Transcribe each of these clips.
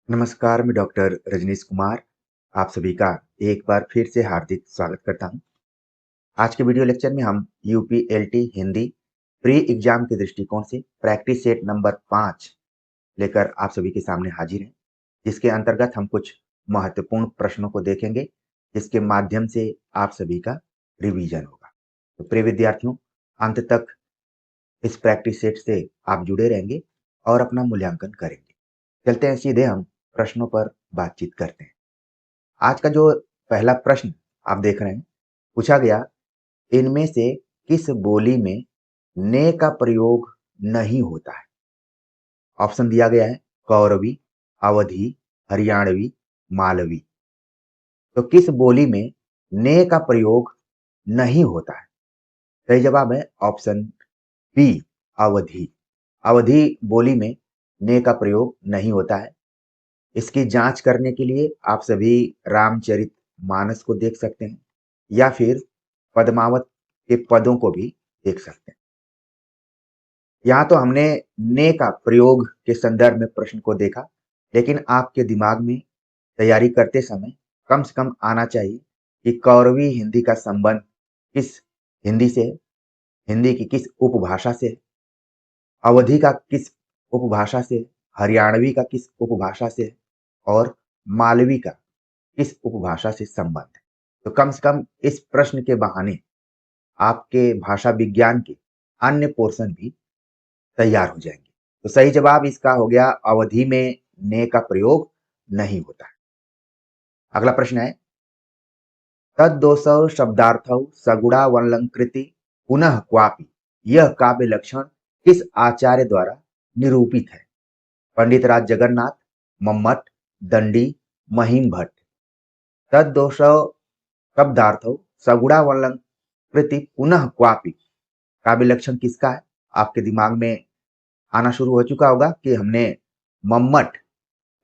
नमस्कार, मैं डॉक्टर रजनीश कुमार आप सभी का एक बार फिर से हार्दिक स्वागत करता हूं। आज के वीडियो लेक्चर में हम यूपीएलटी हिंदी प्री एग्जाम के दृष्टिकोण से प्रैक्टिस सेट नंबर 5 लेकर आप सभी के सामने हाजिर हैं, जिसके अंतर्गत हम कुछ महत्वपूर्ण प्रश्नों को देखेंगे, जिसके माध्यम से आप सभी का रिवीजन होगा। तो प्रिय विद्यार्थियों, अंत तक इस प्रैक्टिस सेट से आप जुड़े रहेंगे और अपना मूल्यांकन करेंगे। चलते हैं सीधे हम प्रश्नों पर बातचीत करते हैं। आज का जो पहला प्रश्न आप देख रहे हैं, पूछा गया, इनमें से किस बोली में ने का प्रयोग नहीं होता है? ऑप्शन दिया गया है कौरवी, अवधी, हरियाणवी, मालवी। तो किस बोली में ने का प्रयोग नहीं होता है? सही जवाब है ऑप्शन बी, अवधी। अवधी बोली में ने का प्रयोग नहीं होता है। इसकी जांच करने के लिए आप सभी रामचरित मानस को देख सकते हैं या फिर पद्मावत के पदों को भी देख सकते हैं। यहाँ तो हमने ने का प्रयोग के संदर्भ में प्रश्न को देखा, लेकिन आपके दिमाग में तैयारी करते समय कम से कम आना चाहिए कि कौरवी हिंदी का संबंध किस हिंदी से है, हिंदी की किस उपभाषा से है, अवधी का किस उपभाषा से है, हरियाणवी का किस उपभाषा से है और मालवी का किस उपभाषा से संबंध है। तो कम से कम इस प्रश्न के बहाने आपके भाषा विज्ञान के अन्य पोर्शन भी तैयार हो जाएंगे। तो सही जवाब इसका हो गया अवधि में ने का प्रयोग नहीं होता है। अगला प्रश्न है, तद्दोषौ शब्दार्थौ सगुणावलंकृति पुनः क्वापि, यह काव्य लक्षण किस आचार्य द्वारा निरूपित है? पंडित राज जगन्नाथ, मम्मट, दंडी, महिम भट्ट। तद्दोषौ शब्दार्थौ सगुणावलंकृति पुनः क्वापि, काव्य लक्षण किसका है? आपके दिमाग में आना शुरू हो चुका होगा कि हमने मम्मट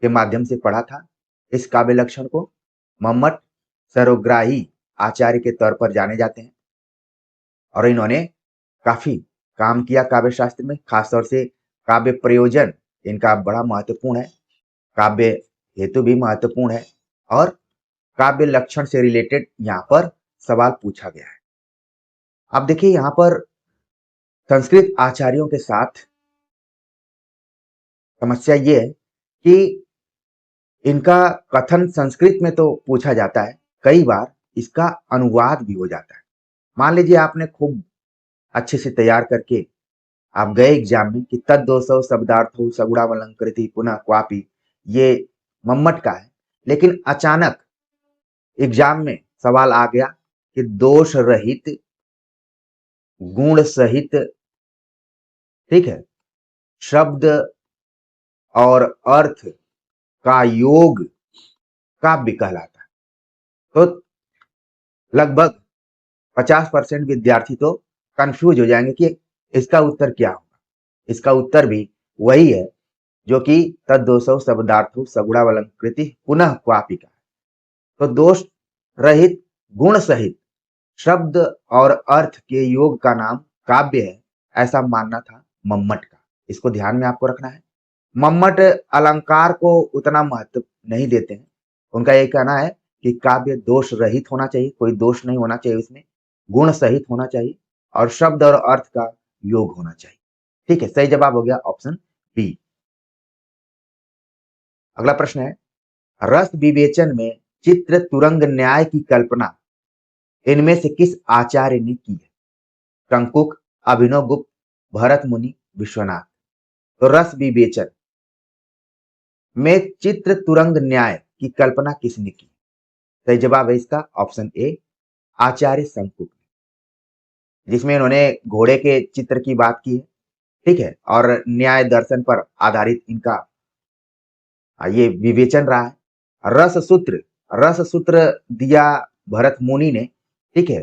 के माध्यम से पढ़ा था इस काव्य लक्षण को। मम्मट सर्वग्राही आचार्य के तौर पर जाने जाते हैं और इन्होंने काफी काम किया काव्य शास्त्र में, खासतौर से काव्य प्रयोजन इनका बड़ा महत्वपूर्ण है, काव्य हेतु भी महत्वपूर्ण है और काव्य लक्षण से रिलेटेड यहाँ पर सवाल पूछा गया है। अब देखिए, यहाँ पर संस्कृत आचार्यों के साथ समस्या ये है कि इनका कथन संस्कृत में तो पूछा जाता है, कई बार इसका अनुवाद भी हो जाता है। मान लीजिए आपने खूब अच्छे से तैयार करके आप गए एग्जाम में कि तद्दोषौ शब्दार्थौ सगुणावलंकृति पुनः क्वापि, ये मम्मट का है, लेकिन अचानक एग्जाम में सवाल आ गया कि दोष रहित, गुण सहित, ठीक है, शब्द और अर्थ का योग काव्य कहलाता है। तो लगभग 50% विद्यार्थी तो कंफ्यूज हो जाएंगे कि इसका उत्तर क्या होगा। इसका उत्तर भी वही है जो कि तद्दोषौ शब्दार्थो सगुणावलंकृति पुनः क्वापि का है। तो दोष रहित, गुण सहित, शब्द और अर्थ के योग का नाम काव्य है, ऐसा मानना था मम्मट का। इसको ध्यान में आपको रखना है। मम्मट अलंकार को उतना महत्व नहीं देते हैं। उनका ये कहना है कि काव्य दोष रहित होना चाहिए, कोई दोष नहीं होना चाहिए उसमें, गुण सहित होना चाहिए और शब्द और अर्थ का योग होना चाहिए। ठीक है, सही जवाब हो गया ऑप्शन बी। अगला प्रश्न है, रस विवेचन में चित्र तुरंग न्याय की कल्पना इनमें से किस आचार्य ने की है? शंकुक, अभिनव गुप्त, भरत मुनि, विश्वनाथ। तो रस विवेचन में चित्र तुरंग न्याय की कल्पना किसने की? सही जवाब है इसका ऑप्शन ए, आचार्य शंकुक, जिसमें इन्होंने घोड़े के चित्र की बात की है, ठीक है, और न्याय दर्शन पर आधारित इनका ये विवेचन रहा है। रस सूत्र दिया भरत मुनि ने, ठीक है,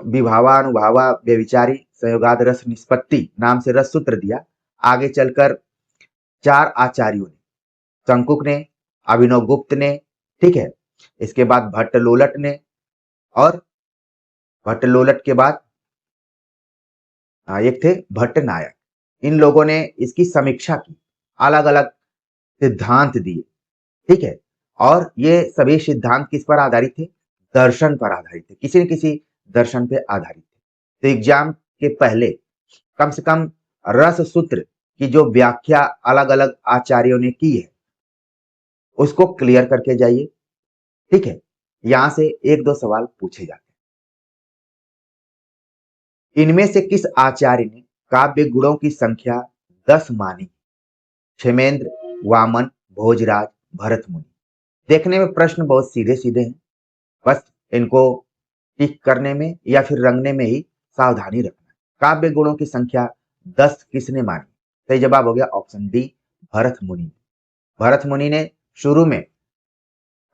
विभावानुभावा व्यभिचारी संयोगाद रस निष्पत्ति नाम से रस सूत्र दिया। आगे चलकर 4 आचार्यों ने, शंकुक ने, अभिनव गुप्त ने, ठीक है, इसके बाद भट्टलोलट ने, और भट्टलोलट के बाद एक थे भट्ट नायक। इन लोगों ने इसकी समीक्षा की अलग अलग सिद्धांत दिए, ठीक है। और ये सभी सिद्धांत किस पर आधारित थे? दर्शन पर आधारित थे, किसी न किसी दर्शन पे आधारित थे। तो एग्जाम के पहले कम से कम रस सूत्र की जो व्याख्या अलग अलग आचार्यों ने की है उसको क्लियर करके जाइए, ठीक है। यहां से एक दो सवाल पूछे जाते हैं। इनमें से किस आचार्य ने काव्य गुणों की संख्या 10 मानी? क्षेमेंद्र, वामन, भोजराज, भरत मुनि। देखने में प्रश्न बहुत सीधे सीधे हैं, बस इनको टिक करने में या फिर रंगने में ही सावधानी रखना। काव्य गुणों की संख्या 10 किसने मानी? सही जवाब हो गया ऑप्शन डी, भरत मुनि। भरत मुनि ने शुरू में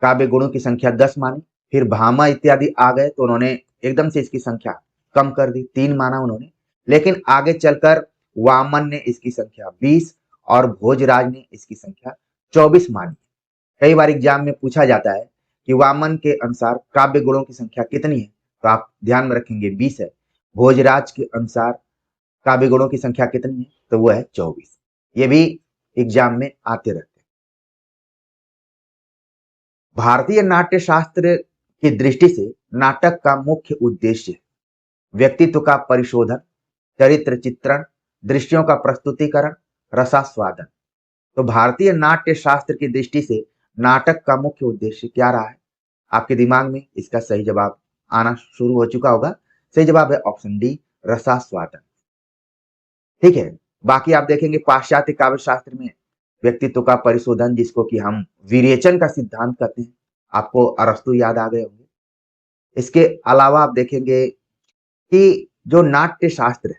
काव्य गुणों की संख्या 10 मानी, फिर भामा इत्यादि आ गए तो उन्होंने एकदम से इसकी संख्या कम कर दी, 3 माना उन्होंने। लेकिन आगे चलकर वामन ने इसकी संख्या 20 और भोजराज ने इसकी संख्या 24 मानी। कई बार एग्जाम में पूछा जाता है कि वामन के अनुसार काव्य गुणों की संख्या कितनी है, तो आप ध्यान में रखेंगे 20 है। भोजराज के अनुसार काव्य गुणों की संख्या कितनी है, तो वो है 24। ये भी एग्जाम में आते रहते हैं। भारतीय नाट्य शास्त्र की दृष्टि से नाटक का मुख्य उद्देश्य व्यक्तित्व का परिशोधन, चरित्र चित्रण, दृश्यों का प्रस्तुतिकरण, रसास्वादन। तो भारतीय नाट्य शास्त्र की दृष्टि से नाटक का मुख्य उद्देश्य क्या रहा है? आपके दिमाग में इसका सही जवाब आना शुरू हो चुका होगा। सही जवाब है ऑप्शन डी, रसास्वादन, ठीक है। बाकी आप देखेंगे पाश्चात्य काव्य शास्त्र में व्यक्तित्व का परिशोधन, जिसको कि हम विरेचन का सिद्धांत कहते हैं, आपको अरस्तु याद आ गए होंगे। इसके अलावा आप देखेंगे कि जो नाट्य शास्त्र है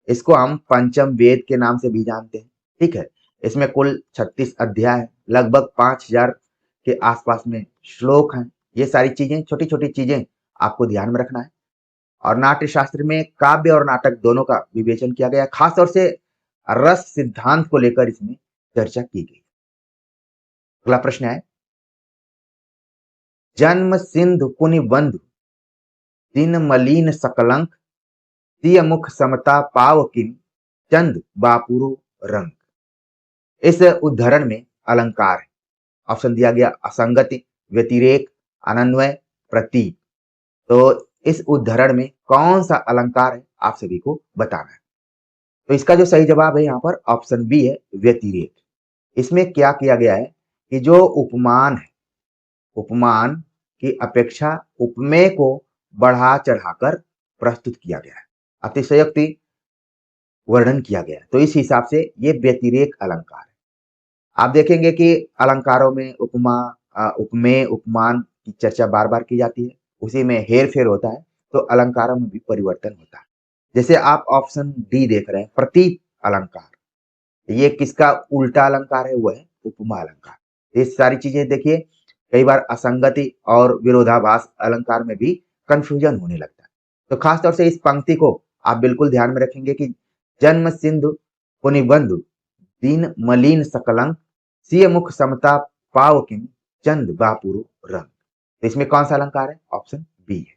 इसको हम पंचम वेद के नाम से भी जानते हैं, ठीक है। इसमें कुल 36 अध्याय है, लगभग 5000 के आसपास में श्लोक हैं। ये सारी चीजें, छोटी छोटी चीजें आपको ध्यान में रखना है। और नाट्य शास्त्र में काव्य और नाटक दोनों का विवेचन किया गया, खासतौर से रस सिद्धांत को लेकर इसमें चर्चा की गई। अगला प्रश्न है, जन्म सिंधु पुनि बंधु दिन मलिन सकलंक सिय मुख समता पावकिन चंद बापुरु रंग। इस उद्धरण में अलंकार है। ऑप्शन दिया गया असंगति, व्यतिरेक, अनन्वय, प्रतीक। तो इस उद्धरण में कौन सा अलंकार है आप सभी को बताना है। तो इसका जो सही जवाब है यहाँ पर ऑप्शन बी है, व्यतिरेक। इसमें क्या किया गया है कि जो उपमान है, उपमान की अपेक्षा उपमेय को बढ़ा चढ़ाकर प्रस्तुत किया गया है, अतिशयोक्ति वर्णन किया गया है। तो इस हिसाब से ये व्यतिरेक अलंकार है। आप देखेंगे कि अलंकारों में उपमा, उपमेय, उपमान की चर्चा बार बार की जाती है, उसी में हेर फेर होता है, तो अलंकारों में भी परिवर्तन होता है। जैसे आप ऑप्शन डी देख रहे हैं, प्रतीक अलंकार, ये किसका उल्टा अलंकार है? वो है उपमा अलंकार। ये सारी चीजें देखिए, कई बार असंगति और विरोधाभास अलंकार में भी कंफ्यूजन होने लगता है। तो खासतौर से इस पंक्ति को आप बिल्कुल ध्यान में रखेंगे कि जन्म सिंधु पुनिबंधु दीन मलिन सकलंक सिय मुख समता पावकिन चंद बापुरु रंग। तो इसमें कौन सा अलंकार है? ऑप्शन बी है।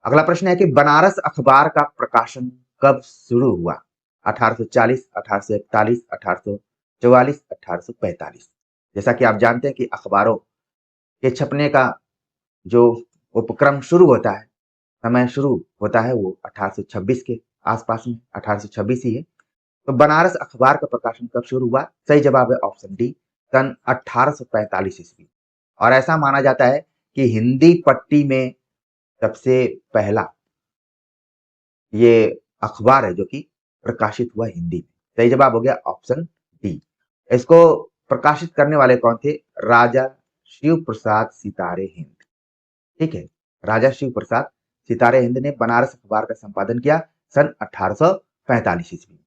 अगला प्रश्न है कि बनारस अखबार का प्रकाशन कब शुरू हुआ? 1840, 1841, 1844, 1845। जैसा कि आप जानते हैं कि अखबारों के छपने का जो उपक्रम शुरू होता है, समय शुरू होता है वो 1826 के आसपास में, 1826 ही है। तो बनारस अखबार का प्रकाशन कब शुरू हुआ? सही जवाब है ऑप्शन डी, सन 1845 ईस्वी। और ऐसा माना जाता है कि हिंदी पट्टी में सबसे पहला ये अखबार है जो कि प्रकाशित हुआ हिंदी में। सही जवाब हो गया ऑप्शन डी। इसको प्रकाशित करने वाले कौन थे? राजा शिव प्रसाद सितारे हिंद, ठीक है। राजा शिव प्रसाद सितारे हिंद ने बनारस अखबार का संपादन किया सन 1845 ईस्वी।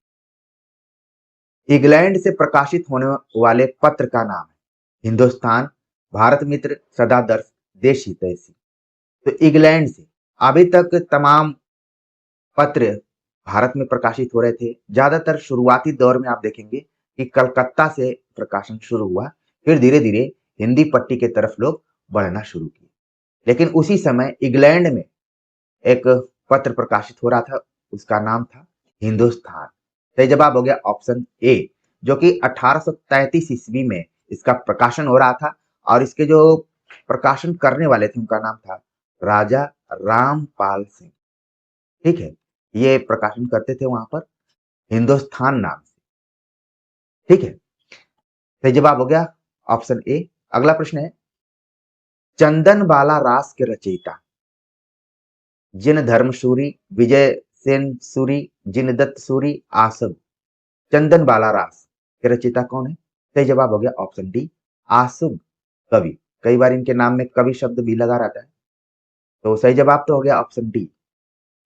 इंग्लैंड से प्रकाशित होने वाले पत्र का नाम है हिंदुस्तान, भारत मित्र, सदादर्श, देश हितैषी। तो इंग्लैंड से अभी तक तमाम पत्र भारत में प्रकाशित हो रहे थे। ज्यादातर शुरुआती दौर में आप देखेंगे कि कलकत्ता से प्रकाशन शुरू हुआ, फिर धीरे धीरे हिंदी पट्टी के तरफ लोग बढ़ना शुरू किए। लेकिन उसी समय इंग्लैंड में एक पत्र प्रकाशित हो रहा था, उसका नाम था हिंदुस्तान। सही जवाब हो गया ऑप्शन ए, जो कि 1833 ईस्वी में इसका प्रकाशन हो रहा था और इसके जो प्रकाशन करने वाले थे उनका नाम था राजा रामपाल सिंह। ठीक है, ये प्रकाशन करते थे वहां पर हिंदुस्तान नाम से। ठीक है, सही जवाब हो गया ऑप्शन ए। अगला प्रश्न है, चंदन बाला रास के रचयिता जिन धर्मसूरी, विजय सेन सूरी, जिन दत्त सूरी, आसब, चंदन बाला रास के रचयिता कौन है? सही जवाब हो गया ऑप्शन डी, आसुब कवि। कई बार इनके नाम में कवि शब्द भी लगा रहता है, तो सही जवाब तो हो गया ऑप्शन डी।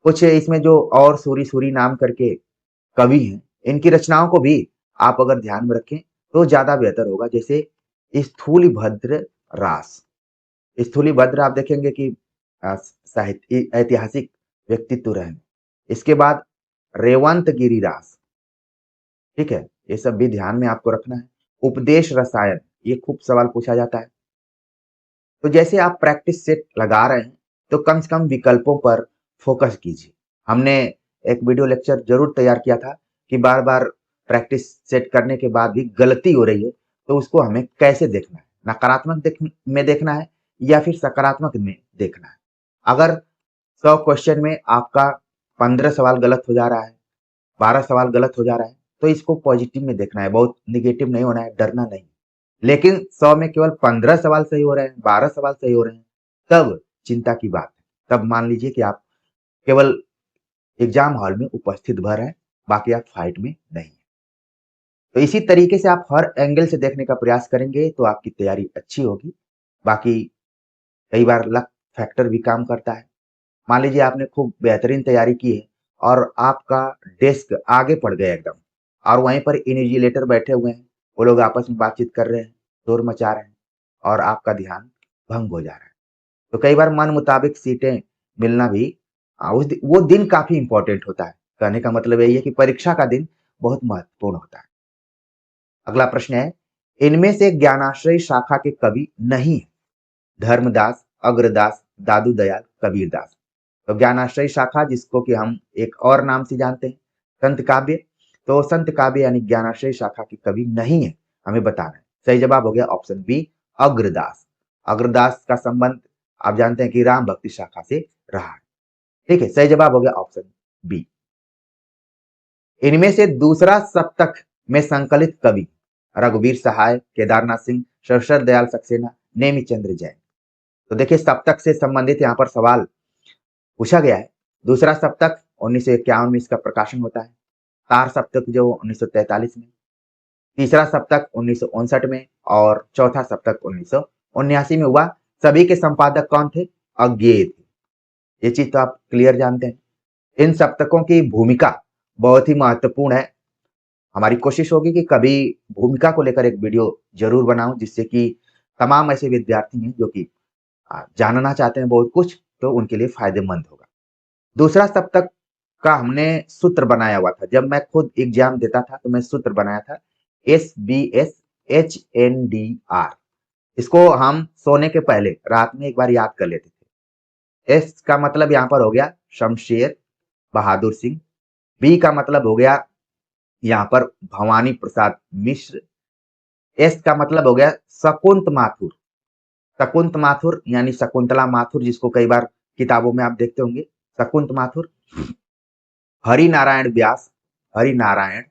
कुछ इसमें जो और सूरी सूरी नाम करके कवि हैं, इनकी रचनाओं को भी आप अगर ध्यान में रखें तो ज्यादा बेहतर होगा। जैसे स्थूलिभद्र रास, स्थूलिभद्र आप देखेंगे कि साहित्य ऐतिहासिक व्यक्तित्व रहे। इसके बाद रेवंत गिरिरास, ठीक है, ये सब भी ध्यान में आपको रखना है। उपदेश रसायन, ये खूब सवाल पूछा जाता है। तो जैसे आप प्रैक्टिस सेट लगा रहे हैं तो कम से कम विकल्पों पर फोकस कीजिए। हमने एक वीडियो लेक्चर जरूर तैयार किया था कि बार बार प्रैक्टिस सेट करने के बाद भी गलती हो रही है तो उसको हमें कैसे देखना है, नकारात्मक में देखना है या फिर सकारात्मक में देखना है। अगर 100 क्वेश्चन में आपका 15 सवाल गलत हो जा रहा है, 12 सवाल गलत हो जा रहा है, तो इसको पॉजिटिव में देखना है, बहुत निगेटिव नहीं होना है, डरना नहीं। लेकिन 100 में केवल 15 सवाल सही हो रहे हैं, 12 सवाल सही हो रहे हैं, तब चिंता की बात है। तब मान लीजिए कि आप केवल एग्जाम हॉल में उपस्थित भर हैं, बाकी आप फाइट में नहीं। तो इसी तरीके से आप हर एंगल से देखने का प्रयास करेंगे तो आपकी तैयारी अच्छी होगी। बाकी कई बार लक फैक्टर भी काम करता है। मान लीजिए आपने खूब बेहतरीन तैयारी की है और आपका डेस्क आगे पड़ गया एकदम, और वहीं पर इन्विजिलेटर बैठे हुए हैं, वो लोग आपस में बातचीत कर रहे हैं, शोर मचा रहे हैं और आपका ध्यान भंग हो जा रहा है। तो कई बार मन मुताबिक सीटें मिलना भी वो दिन काफी इंपॉर्टेंट होता है। कहने का मतलब यही है कि परीक्षा का दिन बहुत महत्वपूर्ण होता है। अगला प्रश्न है, इनमें से ज्ञानाश्रय शाखा के कवि नहीं है? धर्मदास, अग्रदास, दादू दयाल, कबीरदास। तो ज्ञानाश्रय शाखा, जिसको कि हम एक और नाम से जानते हैं संत काव्य, तो संत काव्य यानी ज्ञानाश्रय शाखा के कवि नहीं है, हमें बताना है। सही जवाब हो गया ऑप्शन बी, अग्रदास। अग्रदास का संबंध आप जानते हैं कि राम भक्ति शाखा से रहा है। ठीक है, सही जवाब हो गया ऑप्शन बी। इनमें से दूसरा सप्तक में संकलित कवि रघुवीर सहाय, केदारनाथ सिंह, शरशर दयाल सक्सेना, नेमी चंद्र जैन। तो देखिए सप्तक से संबंधित यहाँ पर सवाल पूछा गया है। दूसरा सप्तक 1951 में इसका प्रकाशन होता है, तार सप्तक जो 1943 में, तीसरा सप्तक 1959 में और चौथा सप्तक 1979 में हुआ। सभी के संपादक कौन थे? अज्ञेय थे। ये चीज तो आप क्लियर जानते हैं। इन सप्तकों की भूमिका बहुत ही महत्वपूर्ण है। हमारी कोशिश होगी कि कभी भूमिका को लेकर एक वीडियो जरूर बनाऊं, जिससे कि तमाम ऐसे विद्यार्थी हैं जो कि जानना चाहते हैं बहुत कुछ, तो उनके लिए फायदेमंद होगा। दूसरा सप्तक का हमने सूत्र बनाया हुआ था। जब मैं खुद एग्जाम देता था तो मैं सूत्र बनाया था SBSHNDR। इसको हम सोने के पहले रात में एक बार याद कर लेते थे। एस का मतलब यहाँ पर हो गया शमशेर बहादुर सिंह, बी का मतलब हो गया यहाँ पर भवानी प्रसाद मिश्र, एस का मतलब हो गया शकुंत माथुर। शकुंत माथुर यानी शकुंतला माथुर, जिसको कई बार किताबों में आप देखते होंगे, शकुंत माथुर। हरि नारायण व्यास, हरि नारायण,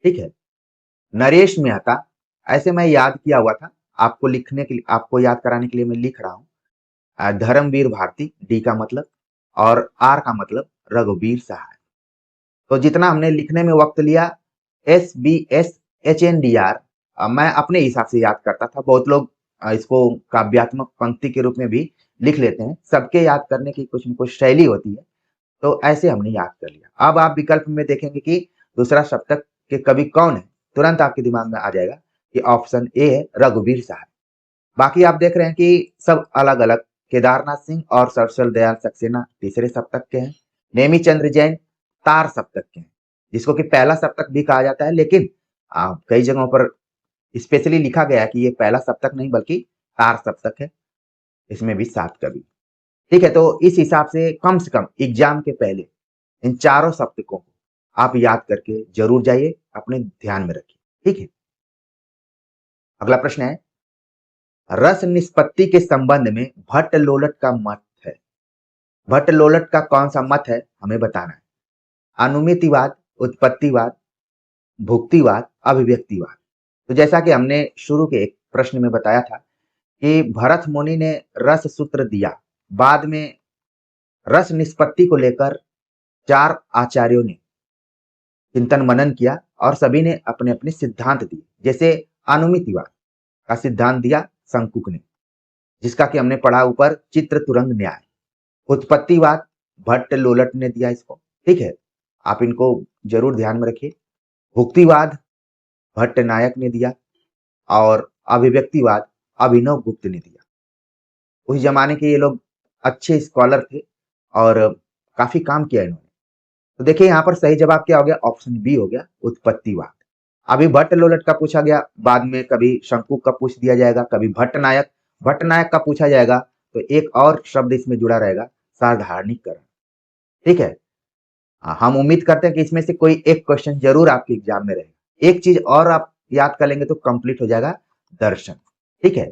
ठीक है, नरेश मेहता। ऐसे मैं याद किया हुआ था, आपको लिखने के लिए, आपको याद कराने के लिए मैं लिख रहा हूँ। धर्मवीर भारती, डी का मतलब, और आर का मतलब रघुवीर सहाय। तो जितना हमने लिखने में वक्त लिया, SBSHNDR मैं अपने हिसाब से याद करता था। बहुत लोग इसको काव्यात्मक पंक्ति के रूप में भी लिख लेते हैं। सबके याद करने की कुछ न कुछ शैली होती है, तो ऐसे हमने याद कर लिया। अब आप विकल्प में देखेंगे कि दूसरा सप्तक के कवि कौन है, तुरंत आपके दिमाग में आ जाएगा कि ऑप्शन ए है रघुवीर सहाय। बाकी आप देख रहे हैं कि सब अलग अलग, केदारनाथ सिंह और सरसल दयाल सक्सेना तीसरे सप्तक के हैं, नेमी चंद्र जैन तार सप्तक के हैं, जिसको कि पहला सप्तक भी कहा जाता है, लेकिन कई जगहों पर स्पेशली लिखा गया है कि ये पहला सप्तक नहीं बल्कि तार सप्तक है। इसमें भी 7 कवि। ठीक है, तो इस हिसाब से कम एग्जाम के पहले इन चारों सप्तकों को आप याद करके जरूर जाइए, अपने ध्यान में रखिए। ठीक है। अगला प्रश्न है, रस निष्पत्ति के संबंध में भट्ट लोलट का मत है। भट्ट लोलट का कौन सा मत है हमें बताना है। अनुमितिवाद, उत्पत्तिवाद, भुक्तिवाद, अभिव्यक्तिवाद। तो जैसा कि हमने शुरू के एक प्रश्न में बताया था कि भरत मुनि ने रस सूत्र दिया, बाद में रस निष्पत्ति को लेकर 4 आचार्यों ने चिंतन मनन किया और सभी ने अपने अपने सिद्धांत दिए। जैसे अनुमितिवाद का सिद्धांत दिया शंकुक ने, जिसका कि हमने पढ़ा ऊपर चित्र तुरंग न्याय। उत्पत्तिवाद भट्ट लोलट ने दिया इसको। ठीक है, आप इनको जरूर ध्यान में रखिए। भुक्तिवाद भट्ट नायक ने दिया और अभिव्यक्तिवाद अभिनव गुप्त ने दिया। उस जमाने के ये लोग अच्छे स्कॉलर थे और काफी काम किया इन्होंने। तो देखिए यहाँ पर सही जवाब क्या हो गया, ऑप्शन बी हो गया, उत्पत्तिवाद। अभी भट्ट लोलट का पूछा गया, बाद में कभी शंकुक का पूछ दिया जाएगा, कभी भट्ट नायक का पूछा जाएगा, तो एक और शब्द इसमें जुड़ा रहेगा, साधारणीकरण। ठीक है। हम उम्मीद करते हैं कि इसमें से कोई एक क्वेश्चन जरूर आपके एग्जाम में रहेगा। एक चीज और आप याद कर लेंगे तो कंप्लीट हो जाएगा, दर्शन। ठीक है,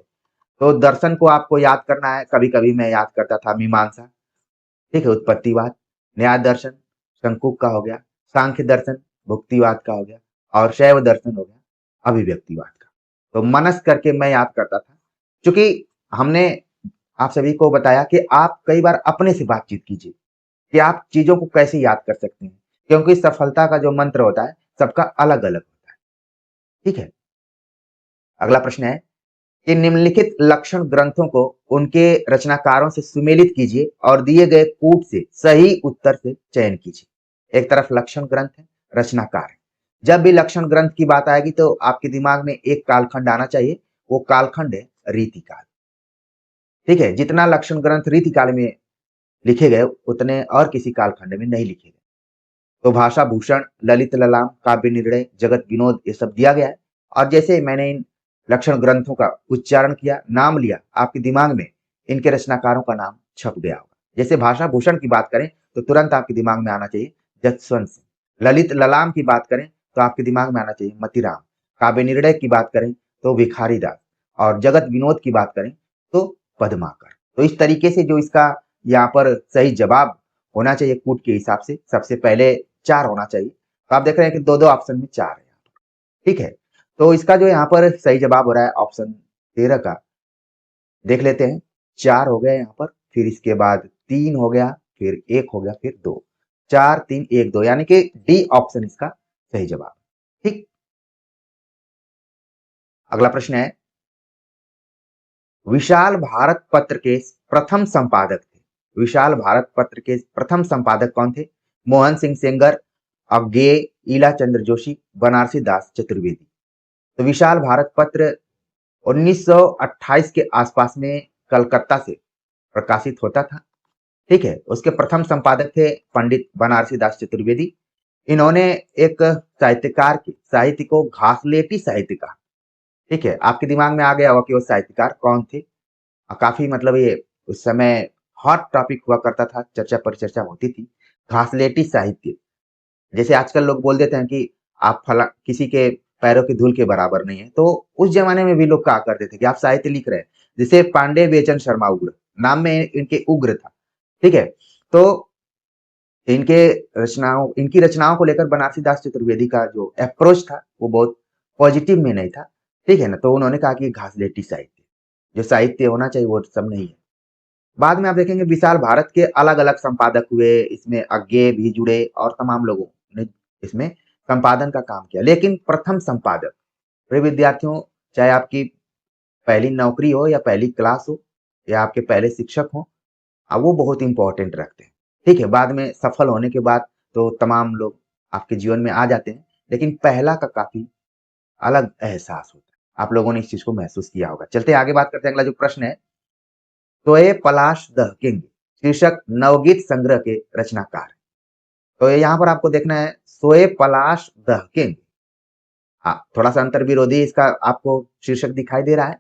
तो दर्शन को आपको याद करना है। कभी कभी मैं याद करता था मीमांसा। ठीक है, उत्पत्तिवाद, न्याय दर्शन शंकुक का हो गया, सांख्य दर्शन भुक्तिवाद का हो गया और शैव दर्शन हो गया अभिव्यक्तिवाद का। तो मनस करके मैं याद करता था, क्योंकि हमने आप सभी को बताया कि आप कई बार अपने से बातचीत कीजिए कि आप चीजों को कैसे याद कर सकते हैं, क्योंकि सफलता का जो मंत्र होता है सबका अलग अलग होता है। ठीक है। अगला प्रश्न है कि निम्नलिखित लक्षण ग्रंथों को उनके रचनाकारों से सुमेलित कीजिए और दिए गए कूट से सही उत्तर से चयन कीजिए। एक तरफ लक्षण ग्रंथ है, रचनाकार है। जब भी लक्षण ग्रंथ की बात आएगी तो आपके दिमाग में एक कालखंड आना चाहिए, वो कालखंड है रीतिकाल। ठीक है, जितना लक्षण ग्रंथ रीतिकाल में लिखे गए उतने और किसी कालखंड में नहीं लिखे गए। तो भाषा भूषण, ललित ललाम, काव्य निर्णय, जगत विनोद, ये सब दिया गया है। और जैसे मैंने इन लक्षण ग्रंथों का उच्चारण किया, नाम लिया, आपके दिमाग में इनके रचनाकारों का नाम छप गया होगा। जैसे भाषा भूषण की बात करें तो तुरंत आपके दिमाग में आना चाहिए जसवंत सिंह। ललित ललाम की बात करें तो आपके दिमाग में आना चाहिए मतीराम। काव्य निर्णय की बात करें तो भिखारी दास। और जगत विनोद की बात करें तो पद्माकर। तो इस तरीके से जो इसका यहाँ पर सही जवाब होना चाहिए कूट के हिसाब से, सबसे पहले 4 होना चाहिए। तो आप देख रहे हैं कि 2-2 ऑप्शन में 4 है। ठीक है, तो इसका जो यहाँ पर सही जवाब हो रहा है ऑप्शन 13 का, देख लेते हैं। 4 हो गया यहाँ पर, फिर इसके बाद 3 हो गया, फिर 1 हो गया, फिर 2। 4 3 1 2 यानी कि डी ऑप्शन इसका सही जवाब। ठीक। अगला प्रश्न है, विशाल भारत पत्र के प्रथम संपादक थे। विशाल भारत पत्र के प्रथम संपादक कौन थे? मोहन सिंह सेंगर, अज्ञेय, ईला चंद्र जोशी, बनारसी दास चतुर्वेदी। तो विशाल भारत पत्र 1928 के आसपास में कलकत्ता से प्रकाशित होता था। ठीक है, उसके प्रथम संपादक थे पंडित बनारसी दास चतुर्वेदी। इन्होंने एक साहित्यकार के साहित्य को घासलेटी साहित्य का, ठीक है, आपके दिमाग में आ गया होगा कि वो साहित्यकार कौन थे। काफी मतलब ये उस समय हॉट टॉपिक हुआ करता था, चर्चा परिचर्चा होती थी, घासलेटी साहित्य। जैसे आजकल लोग बोल देते हैं कि आप फला किसी के पैरों की धूल के बराबर नहीं है, तो उस जमाने में भी लोग कहा करते थे कि आप साहित्य लिख रहे हैं। जैसे पांडे बेचन शर्मा उग्र, नाम में इनके उग्र था। ठीक है, तो इनकी रचनाओं को लेकर बनारसी दास चतुर्वेदी का जो अप्रोच था वो बहुत पॉजिटिव में नहीं था। ठीक है ना, तो उन्होंने कहा कि घासलेटी साहित्य, जो साहित्य होना चाहिए वो सब नहीं है। बाद में आप देखेंगे विशाल भारत के अलग अलग संपादक हुए, इसमें अज्ञेय भी जुड़े और तमाम लोगों ने इसमें संपादन का काम किया। लेकिन प्रथम संपादक, प्रिय विद्यार्थियों, चाहे आपकी पहली नौकरी हो या पहली क्लास हो या आपके पहले शिक्षक हो, वो बहुत इंपॉर्टेंट रखते हैं। ठीक है, बाद में सफल होने के बाद तो तमाम लोग आपके जीवन में आ जाते हैं, लेकिन पहला का काफी अलग एहसास होता है। आप लोगों ने इस चीज को महसूस किया होगा। चलते आगे बात करते हैं। अगला जो प्रश्न है, सोए पलाश दहकेंगे शीर्षक नवगीत संग्रह के रचनाकार। तो यहाँ पर आपको देखना है सोए पलाश दहकेंगे। हाँ, थोड़ा सा अंतर विरोधी इसका आपको शीर्षक दिखाई दे रहा है।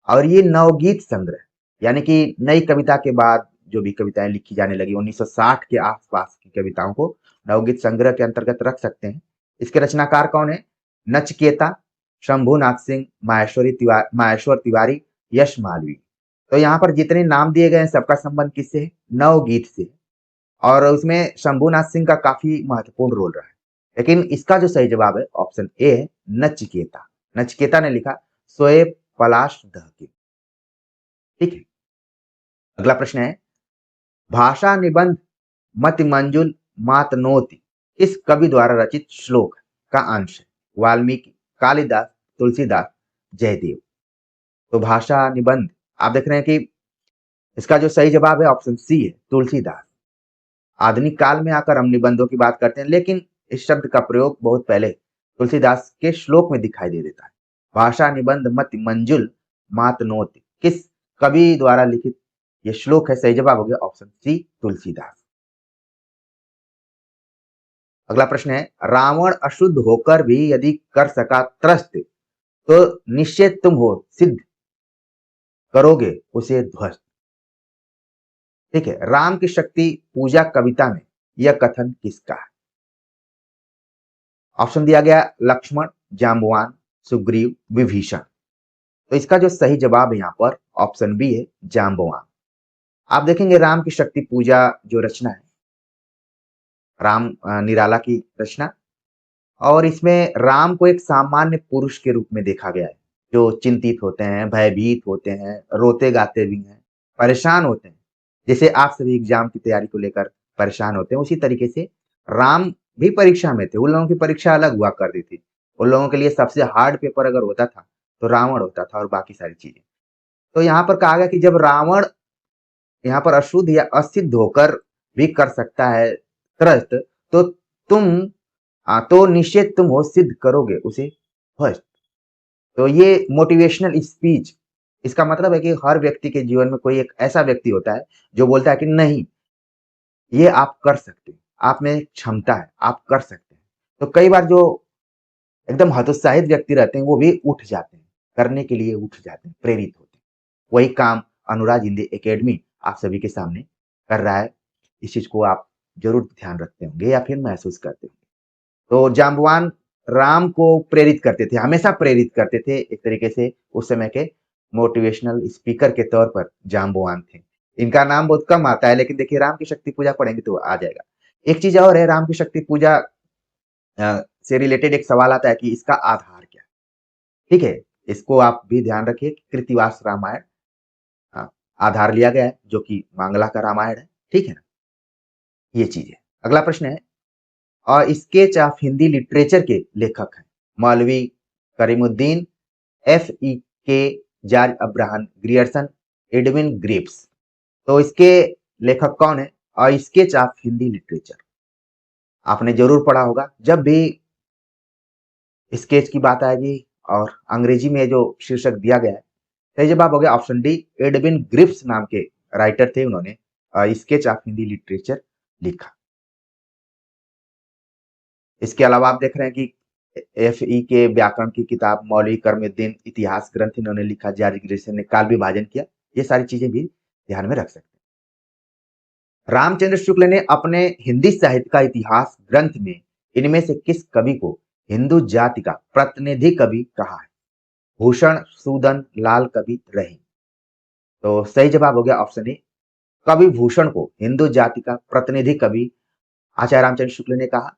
और ये नवगीत संग्रह यानी कि नई कविता के बाद जो भी कविताएं लिखी जाने लगी 1960 के आसपास की कविताओं को नवगीत संग्रह के अंतर्गत रख सकते हैं। इसके रचनाकार कौन है? नचिकेता, शंभुनाथ सिंह, माहेश्वर तिवारी, यश मालवी। तो यहाँ पर जितने नाम दिए गए हैं सबका संबंध किससे है? नवगीत से। और उसमें शंभुनाथ सिंह का काफी महत्वपूर्ण रोल रहा है। लेकिन इसका जो सही जवाब है ऑप्शन ए है नचिकेता। नचिकेता ने लिखा शोएब पलाश दहके। ठीक है। अगला प्रश्न है भाषा निबंध मति मंजुल मातनोति किस कवि द्वारा रचित श्लोक का अंश है? वाल्मीकि, कालिदास, तुलसीदास, जयदेव। तो भाषा निबंध आप देख रहे हैं कि इसका जो सही जवाब है ऑप्शन सी है तुलसीदास। आधुनिक काल में आकर हम निबंधों की बात करते हैं, लेकिन इस शब्द का प्रयोग बहुत पहले तुलसीदास के श्लोक में दिखाई दे देता है। भाषा निबंध मति मंजुल मातनोति किस कवि द्वारा लिखित ये श्लोक है? सही जवाब हो गया ऑप्शन सी तुलसीदास। अगला प्रश्न है रावण अशुद्ध होकर भी यदि कर सका त्रस्त तो निश्चय तुम हो सिद्ध करोगे उसे ध्वस्त। ठीक है। राम की शक्ति पूजा कविता में यह कथन किसका है? ऑप्शन दिया गया लक्ष्मण, जाम्बवान, सुग्रीव, विभीषण। तो इसका जो सही जवाब है यहाँ पर ऑप्शन बी है जाम्बवान। आप देखेंगे राम की शक्ति पूजा जो रचना है राम निराला की रचना, और इसमें राम को एक सामान्य पुरुष के रूप में देखा गया है जो चिंतित होते हैं, भयभीत होते हैं, रोते गाते भी हैं, परेशान होते हैं। जैसे आप सभी एग्जाम की तैयारी को लेकर परेशान होते हैं, उसी तरीके से राम भी परीक्षा में थे। उन लोगों की परीक्षा अलग हुआ करती थी। उन लोगों के लिए सबसे हार्ड पेपर अगर होता था तो रावण होता था और बाकी सारी चीजें। तो यहाँ पर कहा गया कि जब रावण यहाँ पर अशुद्ध या असिद्ध होकर भी कर सकता है त्रस्त तो तुम तो निश्चित तुम हो सिद्ध करोगे उसे फर्स्ट। तो ये मोटिवेशनल स्पीच, इसका मतलब है कि हर व्यक्ति के जीवन में कोई एक ऐसा व्यक्ति होता है जो बोलता है कि नहीं ये आप कर सकते हैं, आप में क्षमता है, आप कर सकते हैं। तो कई बार जो एकदम हतोत्साहित व्यक्ति रहते हैं वो भी उठ जाते हैं, करने के लिए उठ जाते हैं, प्रेरित होते हैं। वही काम अनुराग हिंदी एकेडमी आप सभी के सामने कर रहा है। इस चीज को आप जरूर ध्यान रखते होंगे या फिर महसूस करते होंगे। तो जाम्बवान राम को प्रेरित करते थे, हमेशा प्रेरित करते थे। एक तरीके से उस समय के मोटिवेशनल स्पीकर के तौर पर जाम्बवान थे। इनका नाम बहुत कम आता है, लेकिन देखिए राम की शक्ति पूजा पढ़ेंगे तो आ जाएगा। एक चीज और है, राम की शक्ति पूजा से रिलेटेड एक सवाल आता है कि इसका आधार क्या है। ठीक है, इसको आप भी ध्यान रखिए। कृतिवास रामायण आधार लिया गया है, जो कि मांगला का रामायण है। ठीक है ना, ये चीज है। अगला प्रश्न है और स्केच ऑफ हिंदी लिटरेचर के लेखक हैं मौलवी Karimuddin, F.E.K. George Abraham Grierson, Edwin grapes. तो इसके लेखक कौन है? और स्केच ऑफ हिंदी लिटरेचर आपने जरूर पढ़ा होगा। जब भी स्केच की बात आएगी और अंग्रेजी में जो शीर्षक दिया गया है, सही जवाब हो गया ऑप्शन डी एडविन ग्रिप्स नाम के राइटर थे, उन्होंने स्केच ऑफ हिंदी लिटरेचर लिखा। इसके अलावा आप देख रहे हैं कि F.E. के व्याकरण की किताब, मौलवी करीमुद्दीन इतिहास ग्रंथ इन्होंने लिखा, जॉर्ज ग्रियर्सन ने काल विभाजन किया। ये सारी चीजें भी ध्यान में रख सकते हैं। रामचंद्र शुक्ल ने अपने हिंदी साहित्य का इतिहास ग्रंथ में इनमें से किस कवि को हिंदू जाति का प्रतिनिधि कवि कहा है? भूषण, सूदन, लाल कवि, रहीम। तो सही जवाब हो गया ऑप्शन ए कवि भूषण को हिंदू जाति का प्रतिनिधि कवि आचार्य रामचंद्र शुक्ल ने कहा।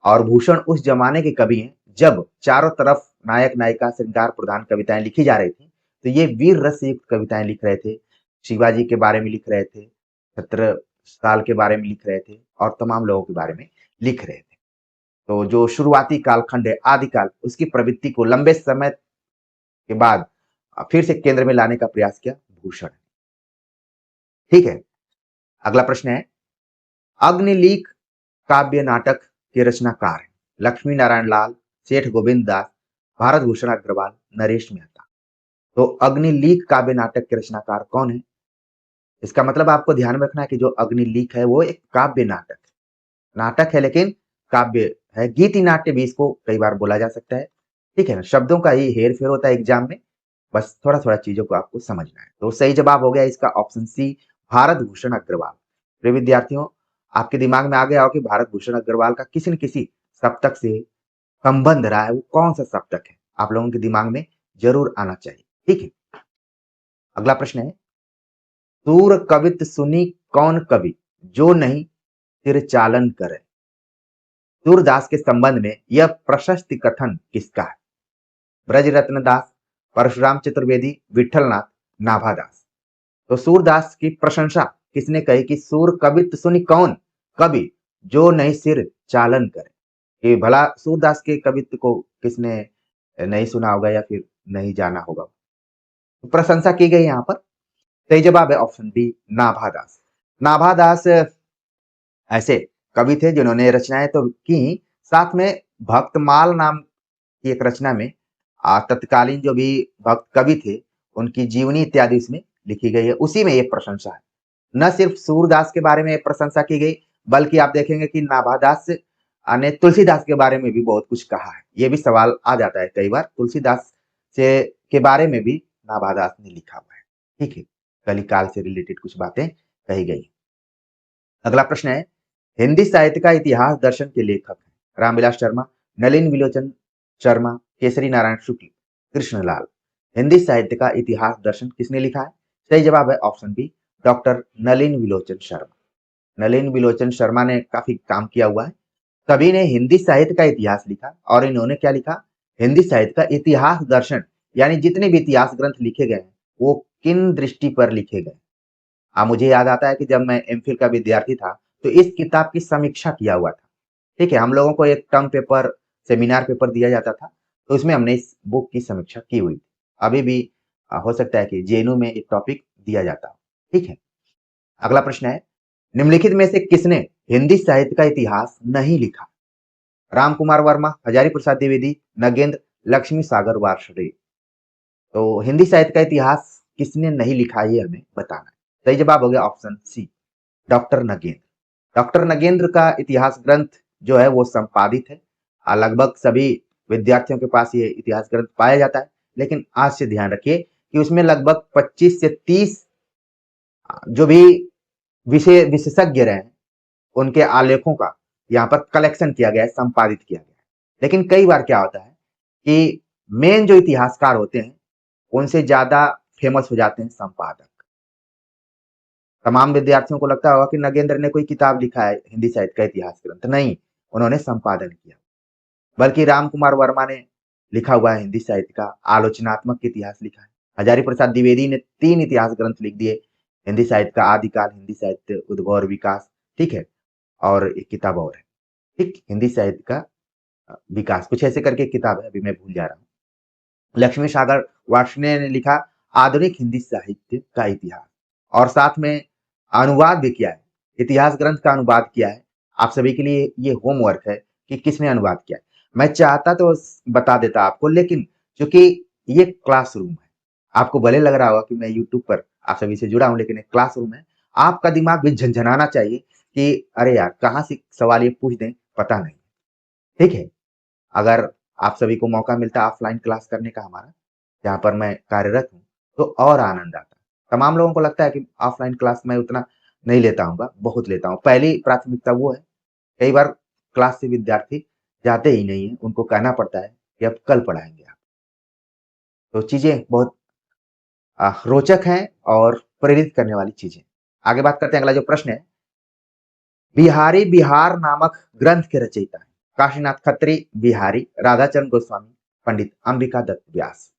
और भूषण उस जमाने के कवि हैं जब चारों तरफ नायक नायिका श्रृंगार प्रधान कविताएं लिखी जा रही थी, तो ये वीर रस युक्त कविताएं लिख रहे थे। शिवाजी के बारे में लिख रहे थे, छत्रसाल के बारे में लिख रहे थे और तमाम लोगों के बारे में लिख रहे थे। तो जो शुरुआती कालखंड है आदिकाल, उसकी प्रवृत्ति को लंबे समय के बाद फिर से केंद्र में लाने का प्रयास किया भूषण। ठीक है। अगला प्रश्न है अग्निलीक काव्य नाटक के रचनाकार हैं लक्ष्मी नारायण लाल, सेठ गोविंद दास, भारत भूषण अग्रवाल, नरेश मेहता। तो अग्निलीक काव्य नाटक के रचनाकार कौन है? इसका मतलब आपको ध्यान में रखना है कि जो अग्निलीक है वो एक काव्य नाटक है। नाटक है लेकिन काव्य है, गीति नाट्य भी इसको कई बार बोला जा सकता है। ठीक है ना, शब्दों का ही हेर फेर होता है एग्जाम में, बस थोड़ा थोड़ा चीजों को आपको समझना है। तो सही जवाब हो गया इसका ऑप्शन सी भारत भूषण अग्रवाल। प्रिय विद्यार्थियों, आपके दिमाग में आ गया हो कि भारत भूषण अग्रवाल का किसी न किसी सप्तक से संबंध रहा है, वो कौन सा सप्तक है? आप लोगों के दिमाग में जरूर आना चाहिए। ठीक है, अगला प्रश्न है, सूर कवित सुनी कौन कवि, जो नहीं सिर चालन करे। सूरदास के संबंध में यह प्रशस्ति कथन किसका है? ब्रजरत्न दास, परशुराम चतुर्वेदी, विठलनाथ, नाभादास। तो सूरदास की प्रशंसा किसने कही कि सूर कवित सुनी कौन कवि, जो नहीं सिर चालन करे। कि भला सूरदास के कवित्व को किसने नहीं सुना होगा या फिर नहीं जाना होगा। तो प्रशंसा की गई यहाँ पर। सही जवाब है ऑप्शन डी, नाभादास। नाभादास ऐसे कवि थे जिन्होंने रचनाएं तो की, साथ में भक्तमाल नाम की एक रचना में तत्कालीन जो भी भक्त कवि थे उनकी जीवनी इत्यादि इसमें लिखी गई है, उसी में ये प्रशंसा है। न सिर्फ सूरदास के बारे में प्रशंसा की गई, बल्कि आप देखेंगे कि नाभादास ने तुलसीदास के बारे में भी बहुत कुछ कहा है। ये भी सवाल आ जाता है कई बार, तुलसीदास से के बारे में भी नाभादास ने लिखा हुआ है। ठीक है, कलिकाल से रिलेटेड कुछ बातें कही गई। अगला प्रश्न है, हिंदी साहित्य का इतिहास दर्शन के लेखक हैं रामविलास शर्मा, नलिन विलोचन शर्मा, केसरी नारायण शुक्ल, कृष्णलाल। हिंदी साहित्य का इतिहास दर्शन किसने लिखा है? सही जवाब है option B, doctor Nalin विलोचन Sharma. Nalin विलोचन Sharma ने काफी काम किया हुआ है। सभी ने हिंदी साहित्य का इतिहास लिखा और इन्होंने क्या लिखा? हिंदी साहित्य का इतिहास दर्शन, यानी जितने भी इतिहास ग्रंथ लिखे गए हैं वो किन दृष्टि पर लिखे गए। मुझे याद आता है कि जब मैं एमफिल का विद्यार्थी था तो इस किताब की समीक्षा किया हुआ था। ठीक है, हम लोगों को एक टर्म पेपर, सेमिनार पेपर दिया जाता था, तो उसमें हमने इस बुक की समीक्षा की हुई थी। अभी भी हो सकता है कि जेएनयू में एक टॉपिक दिया जाता हो। ठीक है, अगला प्रश्न है, निम्नलिखित में से किसने हिंदी साहित्य का इतिहास नहीं लिखा? राम कुमार वर्मा, हजारी प्रसाद द्विवेदी, नगेंद्र, लक्ष्मी सागर वार्ष्णेय। तो हिंदी साहित्य का इतिहास किसने नहीं लिखा, ये हमें बताना है। सही जवाब हो गया option C, doctor Nagendra. Doctor Nagendra का इतिहास ग्रंथ जो है वो संपादित है। लगभग सभी विद्यार्थियों के पास ये इतिहास ग्रंथ पाया जाता है, लेकिन आज से ध्यान रखिए कि उसमें लगभग 25 से 30 जो भी विषय विशेषज्ञ रहे हैं उनके आलेखों का यहाँ पर कलेक्शन किया गया है, संपादित किया गया है। लेकिन कई बार क्या होता है कि मेन जो इतिहासकार होते हैं उनसे ज्यादा फेमस हो जाते हैं संपादक। तमाम विद्यार्थियों को लगता होगा कि नगेंद्र ने कोई किताब लिखा है हिंदी साहित्य का इतिहास ग्रंथ, नहीं, उन्होंने संपादन किया। बल्कि राम कुमार वर्मा ने लिखा हुआ है हिंदी साहित्य का आलोचनात्मक इतिहास लिखा है। हजारी प्रसाद द्विवेदी ने 3 इतिहास ग्रंथ लिख दिए, हिंदी साहित्य का आदिकाल, हिंदी साहित्य उद्भव और विकास। ठीक है, और एक किताब और है, ठीक, हिंदी साहित्य का विकास, कुछ ऐसे करके किताब है, अभी मैं भूल जा रहा हूँ। लक्ष्मी सागर वार्ष्णेय ने लिखा आधुनिक हिंदी साहित्य का इतिहास, और साथ में अनुवाद भी किया है, इतिहास ग्रंथ का अनुवाद किया है। आप सभी के लिए ये होमवर्क है कि किसने अनुवाद किया है। मैं चाहता तो बता देता आपको, लेकिन क्योंकि ये क्लासरूम है, आपको भले लग रहा होगा कि मैं यूट्यूब पर आप सभी से जुड़ा हूं, लेकिन एक क्लासरूम है, आपका दिमाग भी झंझनाना चाहिए कि अरे यार कहाँ से सवाल ये पूछ दें, पता नहीं। ठीक है, अगर आप सभी को मौका मिलता ऑफलाइन क्लास करने का हमारा, जहाँ पर मैं कार्यरत हूँ, तो और आनंद आता। तमाम लोगों को लगता है कि ऑफलाइन क्लास मैं उतना नहीं लेता हूँगा, बहुत लेता हूँ। पहली प्राथमिकता वो है, कई बार क्लास से विद्यार्थी जाते ही नहीं है, उनको कहना पड़ता है कि अब कल पढ़ाएंगे आप। तो चीजें बहुत रोचक हैं और प्रेरित करने वाली चीजें। आगे बात करते हैं, अगला जो प्रश्न है, बिहारी बिहार नामक ग्रंथ के रचयिता है काशीनाथ खत्री, बिहारी, राधाचरण गोस्वामी, पंडित अंबिका दत्त व्यास।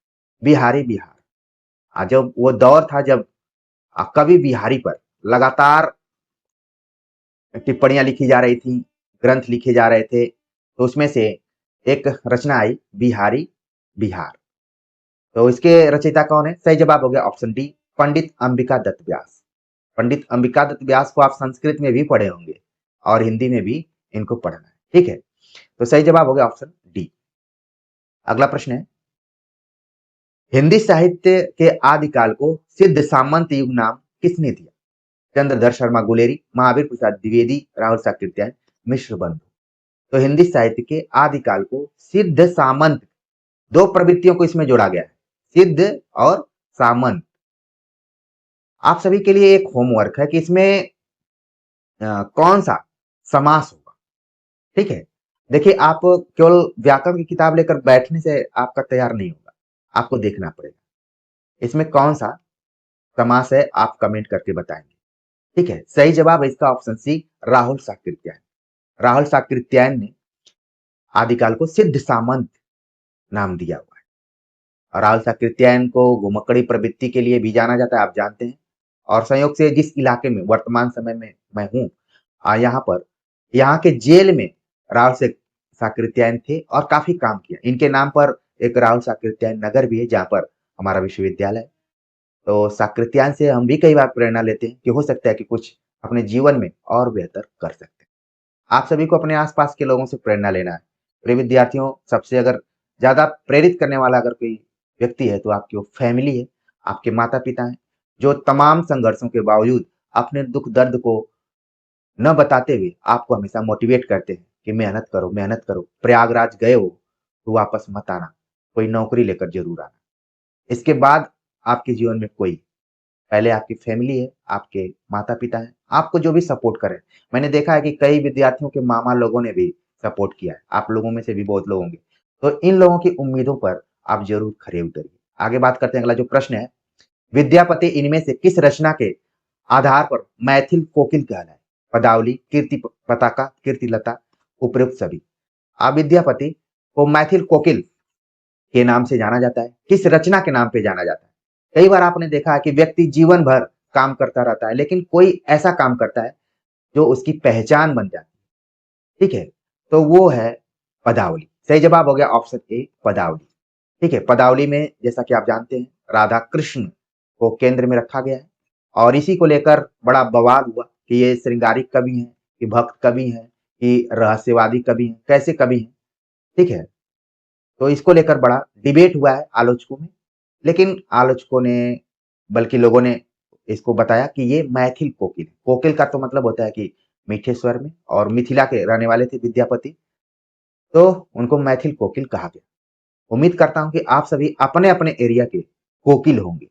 बिहारी बिहार, जब वो दौर था जब कवि बिहारी पर लगातार टिप्पणियां लिखी जा रही थी, ग्रंथ लिखे जा रहे थे, तो उसमें से एक रचना आई बिहारी बिहार। तो इसके रचयिता कौन है? सही जवाब हो गया ऑप्शन डी, पंडित अंबिका दत्त व्यास। पंडित अंबिका दत्त व्यास को आप संस्कृत में भी पढ़े होंगे और हिंदी में भी इनको पढ़ना है। ठीक है, तो सही जवाब हो गया ऑप्शन डी। अगला प्रश्न है, हिंदी साहित्य के आदिकाल को सिद्ध सामंत युग नाम किसने दिया? चंद्रधर शर्मा गुलेरी, महावीर प्रसाद द्विवेदी, राहुल साकृत्यायन, मिश्र बंधु। तो हिंदी साहित्य के आदिकाल को सिद्ध सामंत, दो प्रवृत्तियों को इसमें जोड़ा गया है, सिद्ध और सामंत। आप सभी के लिए एक होमवर्क है कि इसमें कौन सा समास होगा। ठीक है, देखिए आप केवल व्याकरण की किताब लेकर बैठने से आपका तैयार नहीं होगा, आपको देखना पड़ेगा इसमें कौन सा समास है। आप कमेंट करके बताएंगे। ठीक है, सही जवाब है इसका ऑप्शन सी, राहुल साकृत्यायन। राहुल साकृत्यायन ने आदिकाल को सिद्ध सामंत नाम दिया हुआ है। और राहुल साकृत्यायन को घुमक्कड़ी प्रवृत्ति के लिए भी जाना जाता है, आप जानते हैं। और संयोग से जिस इलाके में वर्तमान समय में मैं हूँ, यहाँ पर यहाँ के जेल में राहुल से साकृत्यायन थे और काफी काम किया। इनके नाम पर एक राहुल साकृत्यायन नगर भी है जहाँ पर हमारा विश्वविद्यालय है। तो साकृत्यायन से हम भी कई बार प्रेरणा लेते हैं कि हो सकता है कि कुछ अपने जीवन में और बेहतर कर सकते हैं। आप सभी को अपने आसपास के लोगों से प्रेरणा लेना है। प्रिय विद्यार्थियों, सबसे अगर ज्यादा प्रेरित करने वाला अगर कोई व्यक्ति है तो आपकी वो फैमिली है, आपके माता पिता हैं, जो तमाम संघर्षों के बावजूद अपने दुख दर्द को न बताते हुए आपको हमेशा मोटिवेट करते हैं कि मेहनत करो, मेहनत करो। प्रयागराज गए हो तो वापस मत आना, कोई नौकरी लेकर जरूर आना। इसके बाद आपके जीवन में कोई, पहले आपकी फैमिली है, आपके माता पिता हैं, आपको जो भी सपोर्ट करें। मैंने देखा है कि कई विद्यार्थियों के मामा लोगों ने भी सपोर्ट किया है, आप लोगों में से भी बहुत लोग होंगे। तो इन लोगों की उम्मीदों पर आप जरूर खरे उतरिए। आगे बात करते हैं, अगला जो प्रश्न है, विद्यापति इनमें से किस रचना के आधार पर मैथिल कोकिल कहलाए? पदावली, कीर्ति पताका, कीर्तिलता, उपयुक्त सभी। आप विद्यापति को मैथिल कोकिल के नाम से जाना जाता है, किस रचना के नाम पे जाना जाता है? कई बार आपने देखा है कि व्यक्ति जीवन भर काम करता रहता है, लेकिन कोई ऐसा काम करता है जो उसकी पहचान बन जाती है। ठीक है, तो वो है पदावली। सही जवाब हो गया ऑप्शन ए, पदावली। ठीक है, पदावली में जैसा कि आप जानते हैं राधा कृष्ण को केंद्र में रखा गया है और इसी को लेकर बड़ा बवाल हुआ कि ये श्रृंगारिक कवि हैं, कि भक्त कवि हैं, कि रहस्यवादी कवि हैं, कैसे कवि हैं। ठीक है, तो इसको लेकर बड़ा डिबेट हुआ है आलोचकों में। लेकिन आलोचकों ने, बल्कि लोगों ने इसको बताया कि ये मैथिल कोकिल। कोकिल का तो मतलब होता है कि मीठे स्वर में, और मिथिला के रहने वाले थे विद्यापति, तो उनको मैथिल कोकिल कहा गया। उम्मीद करता हूं कि आप सभी अपने अपने एरिया के कोकिल होंगे।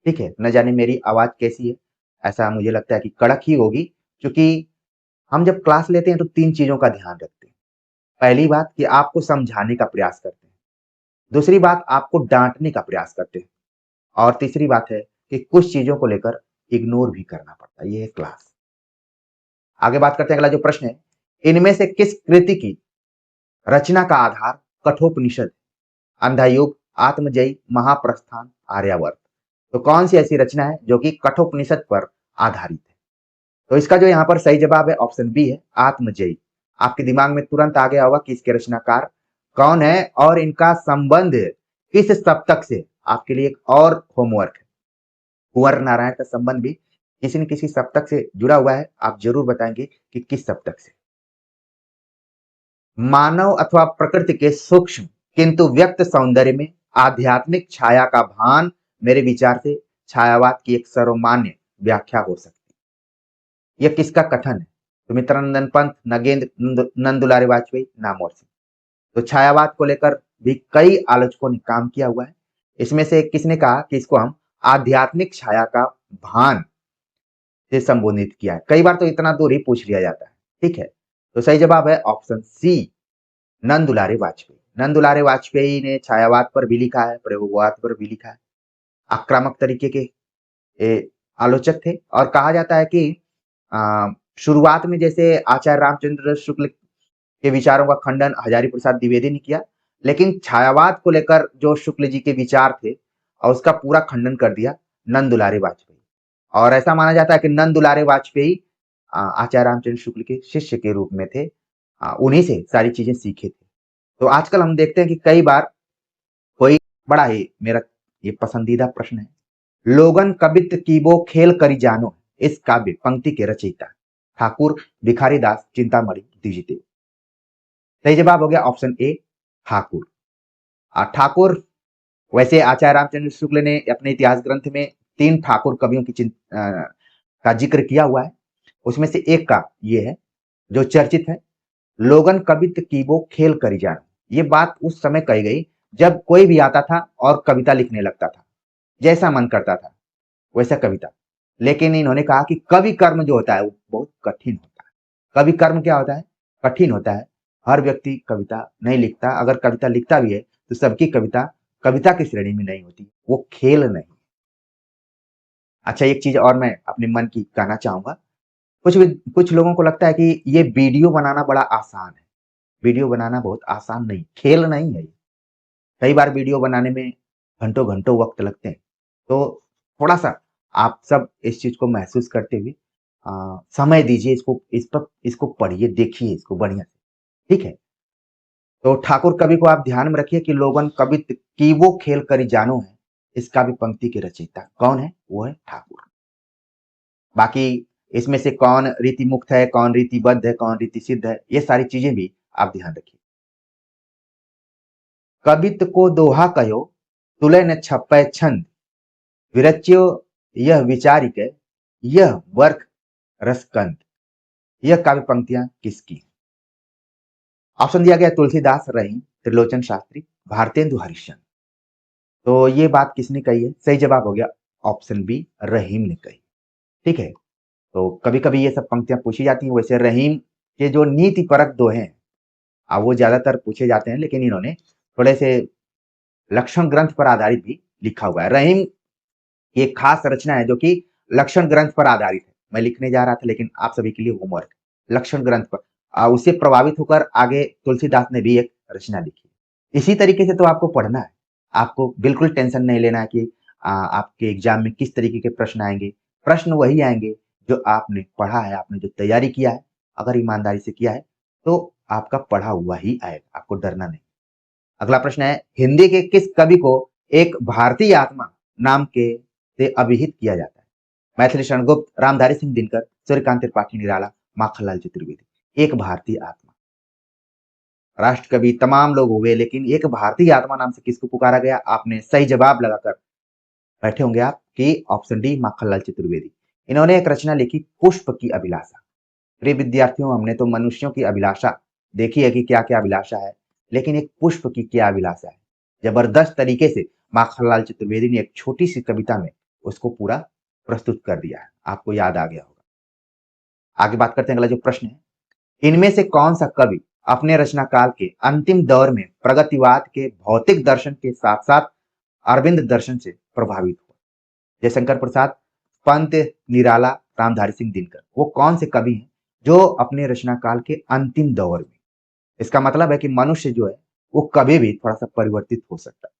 ठीक है, न जाने मेरी आवाज कैसी है, ऐसा मुझे लगता है कि कड़क ही होगी, क्योंकि हम जब क्लास लेते हैं तो तीन चीजों का ध्यान रखते हैं। पहली बात कि आपको समझाने का प्रयास करते हैं, दूसरी बात आपको डांटने का प्रयास करते हैं, और तीसरी बात है कि कुछ चीजों को लेकर इग्नोर भी करना पड़ता है। ये है क्लास। आगे बात करते हैं, अगला जो प्रश्न है, इनमें से किस कृति की रचना का आधार कठोपनिषद, अंधायुग, आत्मजयी, महाप्रस्थान, आर्यावर्त? तो कौन सी ऐसी रचना है जो कि कठोपनिषद पर आधारित है? तो इसका जो यहाँ पर सही जवाब है ऑप्शन बी है, आत्मजयी। आपके दिमाग में तुरंत आ गया होगा कि इसके रचनाकार कौन है और इनका संबंध किस सप्तक से। आपके लिए एक और होमवर्क है, कुंवर नारायण का संबंध भी किसी न किसी सप्तक से जुड़ा हुआ है, आप जरूर बताएंगे कि किस सप्तक से। मानव अथवा प्रकृति के सूक्ष्म किंतु व्यक्त सौंदर्य में आध्यात्मिक छाया का भान मेरे विचार से छायावाद की एक सर्वमान्य व्याख्या हो सकती है। यह किसका कथन है? सुमित्रानंदन पंत, नगेंद्र नंदुलारे वाजपेयी, नामवर सिंह। तो छायावाद को लेकर भी कई आलोचकों ने काम किया हुआ है। इसमें से किसने कहा कि इसको हम आध्यात्मिक छाया का भान से संबोधित किया है? कई बार तो इतना दूर ही पूछ लिया जाता है। ठीक है, तो सही जवाब है ऑप्शन सी, नंदुलारे वाजपेयी। नंदुलारे वाजपेयी ने छायावाद पर भी लिखा है, प्रयोगवाद पर भी लिखा है। आक्रामक तरीके के आलोचक थे, और कहा जाता है कि शुरुआत में जैसे आचार्य रामचंद्र शुक्ल के विचारों का खंडन हजारी प्रसाद द्विवेदी ने किया, लेकिन छायावाद को लेकर जो शुक्ल जी के विचार थे और उसका पूरा खंडन कर दिया नंदुलारे वाजपेयी। और ऐसा माना जाता है कि नंदुलारे वाजपेयी आचार्य रामचंद्र शुक्ल के शिष्य के रूप में थे, उन्हीं से सारी चीजें सीखे थे। तो आजकल हम देखते हैं कि कई बार कोई, बड़ा ही मेरा ये पसंदीदा प्रश्न है, लोगन कबित कीबो खेल करी जानो, इस काव्य पंक्ति के रचयिता ठाकुर भिखारी दास चिंतामणि द्विजितेव। सही जवाब हो गया ऑप्शन ए, ठाकुर। ठाकुर, वैसे आचार्य रामचंद्र शुक्ल ने अपने इतिहास ग्रंथ में तीन ठाकुर कवियों की का जिक्र किया हुआ है। उसमें से एक का ये है जो चर्चित है, लोगन कवित कीबो खेल करी जानो। ये बात उस समय कही गई जब कोई भी आता था और कविता लिखने लगता था, जैसा मन करता था वैसा कविता। लेकिन इन्होंने कहा कि कवि कर्म जो होता है वो बहुत कठिन होता है। कवि कर्म क्या होता है? कठिन होता है। हर व्यक्ति कविता नहीं लिखता, अगर कविता लिखता भी है तो सबकी कविता कविता की श्रेणी में नहीं होती, वो खेल नहीं। अच्छा, एक चीज और मैं अपने मन की कहना चाहूंगा। कुछ लोगों को लगता है कि ये वीडियो बनाना बड़ा आसान है। वीडियो बनाना बहुत आसान नहीं, खेल नहीं है ये। कई बार वीडियो बनाने में घंटों घंटों वक्त लगते हैं। तो थोड़ा सा आप सब इस चीज को महसूस करते हुए समय दीजिए, इसको पढ़िए, देखिए इसको बढ़िया से। ठीक है? तो ठाकुर कवि को आप ध्यान में रखिए कि लोगन कवि की वो खेल करी जानो है, इसका भी पंक्ति के रचयिता कौन है? वो है ठाकुर। बाकी इसमें से कौन रीति मुक्त है, कौन रीतिबद्ध है, कौन रीति सिद्ध है, ये सारी चीजें भी आप ध्यान रखिए। कवित को दोहा कहो, तुलय न छपै छंद, विरच्यो यह विचारिक, यह वर्क रसकंद। यह काव्य पंक्तियां किसकी हैं? ऑप्शन दिया गया तुलसीदास, रहीम, त्रिलोचन शास्त्री, भारतेंदु हरिश्चंद्र। तो ये बात किसने कही है? सही जवाब हो गया ऑप्शन बी, रहीम ने कही। ठीक है? तो कभी कभी ये सब पंक्तियां पूछी जाती हैं। वैसे रहीम के जो नीति परक दोहे हैं वो ज्यादातर पूछे जाते हैं, लेकिन इन्होंने थोड़े से लक्षण ग्रंथ पर आधारित भी लिखा हुआ है। रहीम की एक खास रचना है जो कि लक्षण ग्रंथ पर आधारित है। मैं लिखने जा रहा था, लेकिन आप सभी के लिए होमवर्क, लक्षण ग्रंथ पर उससे प्रभावित होकर आगे तुलसीदास ने भी एक रचना लिखी। इसी तरीके से तो आपको पढ़ना है। आपको बिल्कुल टेंशन नहीं लेना है कि आपके एग्जाम में किस तरीके के प्रश्न आएंगे। प्रश्न वही आएंगे जो आपने पढ़ा है, आपने जो तैयारी किया है। अगर ईमानदारी से किया है तो आपका पढ़ा हुआ ही आएगा, आपको डरना नहीं। अगला प्रश्न है, हिंदी के किस कवि को एक भारतीय आत्मा नाम के से अभिहित किया जाता है? मैथिली शरण गुप्त, रामधारी सिंह दिनकर, सूर्यकांत त्रिपाठी निराला, माखनलाल चतुर्वेदी। एक भारतीय आत्मा, राष्ट्र कवि तमाम लोग हुए, लेकिन एक भारतीय आत्मा नाम से किसको पुकारा गया? आपने सही जवाब लगाकर बैठे होंगे आप कि ऑप्शन डी, माखनलाल चतुर्वेदी। इन्होंने एक रचना लिखी, पुष्प की अभिलाषा। प्रिय विद्यार्थियों, हमने तो मनुष्यों की अभिलाषा देखी है कि क्या क्या अभिलाषा है, लेकिन एक पुष्प की क्या अभिलाषा है। जबरदस्त तरीके से माखनलाल चतुर्वेदी ने एक छोटी सी कविता में उसको पूरा प्रस्तुत कर दिया है। आपको याद आ गया होगा। आगे बात करते हैं, अगला जो प्रश्न है, इनमें से कौन सा कवि अपने रचना काल के अंतिम दौर में प्रगतिवाद के भौतिक दर्शन के साथ साथ अरविंद दर्शन से प्रभावित हुआ? जयशंकर प्रसाद, पंत, निराला, रामधारी सिंह दिनकर। वो कौन से कवि हैं जो अपने रचना काल के अंतिम दौर में? इसका मतलब है कि मनुष्य जो है वो कभी भी थोड़ा सा परिवर्तित हो सकता है।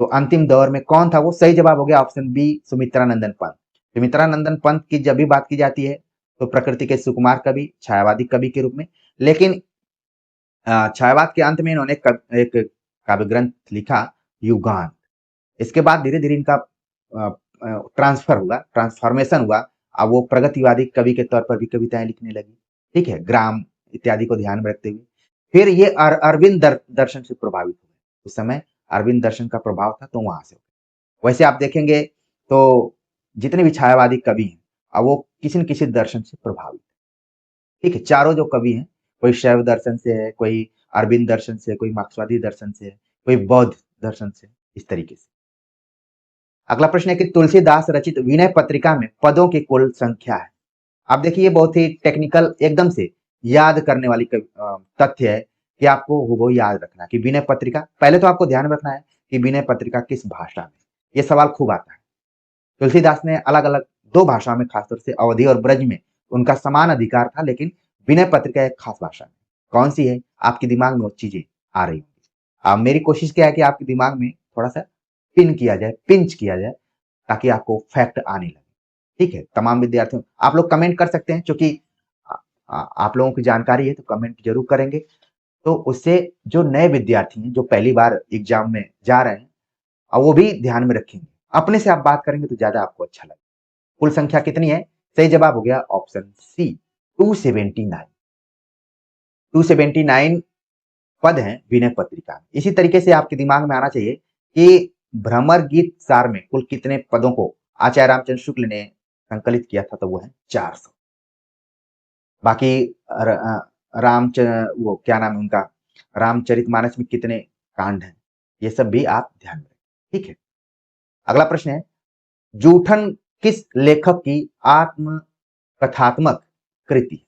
तो अंतिम दौर में कौन था वो? सही जवाब हो गया ऑप्शन बी, सुमित्रानंदन पंत। सुमित्रानंदन पंत की जब भी बात की जाती है तो प्रकृति के सुकुमार कवि, छायावादी कवि के रूप में। लेकिन छायावाद के अंत में इन्होंने एक काव्य ग्रंथ लिखा, युगान। इसके बाद धीरे धीरे इनका ट्रांसफर हुआ, ट्रांसफॉर्मेशन हुआ। अब वो प्रगतिवादी कवि के तौर पर भी कविताएं लिखने लगी। ठीक है, ग्राम इत्यादि को ध्यान में रखते हुए फिर ये अरविंद दर्शन से प्रभावित हुए। उस समय अरविंद दर्शन का प्रभाव था, तो वहां से। वैसे आप देखेंगे तो जितने भी छायावादी कवि हैं अब वो किसी न किसी दर्शन से प्रभावित। ठीक है, चारों जो कवि हैं, कोई शैव दर्शन से है, कोई अरविंद दर्शन से, कोई मार्क्सवादी दर्शन से है, कोई बौद्ध दर्शन से, इस तरीके से। अगला प्रश्न है कि तुलसीदास रचित विनय पत्रिका में पदों की कुल संख्या है। आप देखिए, ये बहुत ही टेक्निकल, एकदम से याद करने वाली तथ्य है कि आपको वो याद रखना कि विनय पत्रिका, पहले तो आपको ध्यान रखना है कि विनय पत्रिका किस भाषा में। ये सवाल खूब आता है। तुलसीदास ने अलग अलग दो भाषाओं में, खासतौर से अवधि और ब्रज में उनका समान अधिकार था, लेकिन विनय पत्रिका एक खास भाषा में। कौन सी है? आपके दिमाग में वो चीजें आ रही होंगी। अब मेरी कोशिश क्या है कि आपके दिमाग में थोड़ा सा पिंच किया जाए, ताकि आपको फैक्ट आने लगे। ठीक है, तमाम विद्यार्थियों, आप लोग कमेंट कर सकते हैं, क्योंकि आप लोगों की जानकारी है तो कमेंट जरूर करेंगे। तो उससे जो नए विद्यार्थी हैं, जो पहली बार एग्जाम में जा रहे हैं, वो भी ध्यान में रखेंगे। अपने से आप बात करेंगे तो ज्यादा आपको अच्छा लगेगा। कुल संख्या कितनी है? सही जवाब हो गया ऑप्शन सी, 279। 279 पद हैं विनय पत्रिका में। इसी तरीके से आपके दिमाग में आना चाहिए कि भ्रमर गीत सार में कुल कितने पदों को आचार्य रामचंद्र शुक्ल ने संकलित किया था? तो वो है 400। बाकी वो क्या नाम है उनका, रामचरितमानस में कितने कांड हैं, ये सब भी आप ध्यान में रखें। ठीक है, अगला प्रश्न है, जूठन किस लेखक की आत्म कथात्मक कृति?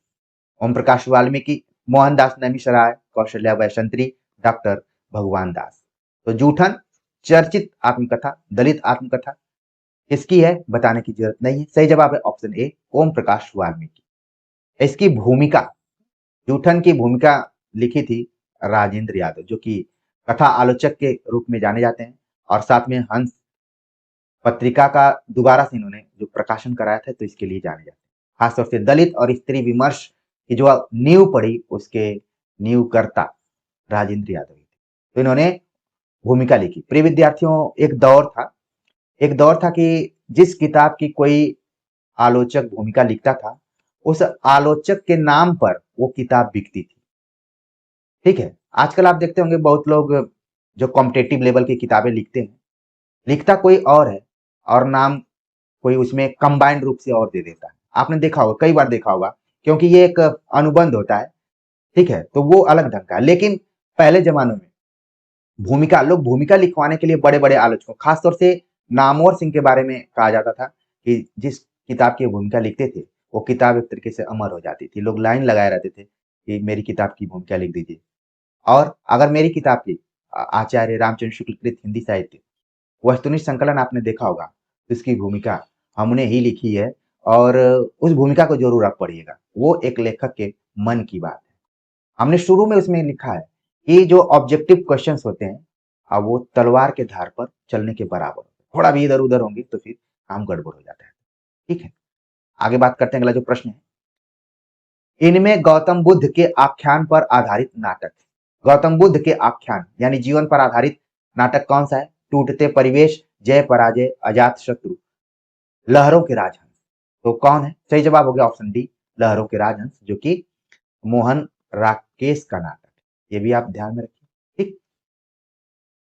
ओम प्रकाश वाल्मीकि, मोहनदास नैमिषारण्य, कौशल्या वैशंत्री, डॉक्टर भगवान दास। तो जूठन चर्चित आत्मकथा, दलित आत्मकथा किसकी है बताने की जरूरत नहीं है। सही जवाब है ऑप्शन ए, ओम प्रकाश वाल्मीकि। इसकी भूमिका, जूठन की भूमिका लिखी थी राजेंद्र यादव, जो कि कथा आलोचक के रूप में जाने जाते हैं, और साथ में हंस पत्रिका का दोबारा से इन्होंने जो प्रकाशन कराया था, तो इसके लिए जाने जाते हैं। खासतौर से दलित और स्त्री विमर्श की जो नींव पड़ी, उसके नींवकर्ता राजेंद्र यादव थे। तो इन्होंने भूमिका लिखी। प्रिय विद्यार्थियों, एक दौर था कि जिस किताब की कोई आलोचक भूमिका लिखता था, उस आलोचक के नाम पर वो किताब बिकती थी। ठीक है, आजकल आप देखते होंगे बहुत लोग जो कॉम्पिटेटिव लेवल की किताबें लिखते हैं, लिखता कोई और है और नाम कोई उसमें कंबाइंड रूप से और दे देता है। आपने देखा होगा, कई बार देखा होगा, क्योंकि ये एक अनुबंध होता है। ठीक है, तो वो अलग ढंग का है। लेकिन पहले जमानों में लोग भूमिका लिखवाने के लिए बड़े बड़े आलोचकों, खासतौर से नामवर सिंह के बारे में कहा जाता था कि जिस किताब की भूमिका लिखते थे, वो किताब एक तरीके से अमर हो जाती थी। लोग लाइन लगाए रहते थे कि मेरी किताब की भूमिका लिख दीजिए। और अगर मेरी किताब की आचार्य रामचंद्र शुक्ल कृत हिंदी साहित्य वस्तुनिष्ठ संकलन आपने देखा होगा, तो इसकी भूमिका हमने ही लिखी है, और उस भूमिका को जरूर आप पढ़िएगा। वो एक लेखक के मन की बात है। हमने शुरू में उसमें लिखा है कि जो ऑब्जेक्टिव क्वेश्चंस होते हैं, अब वो तलवार के धार पर चलने के बराबर होते हैं। थोड़ा भी इधर उधर होंगे तो फिर काम गड़बड़ हो जाता है। ठीक है, आगे बात करते हैं। अगला जो प्रश्न है, इनमें गौतम बुद्ध के आख्यान पर आधारित नाटक, गौतम बुद्ध के आख्यान यानी जीवन पर आधारित नाटक कौन सा है? टूटते परिवेश, जय पराजय, अजात शत्रु, लहरों के राजहंस। तो कौन है? सही जवाब हो गया ऑप्शन डी, लहरों के राजहंस, जो कि मोहन राकेश का नाटक। ये भी आप ध्यान में रखिए। ठीक,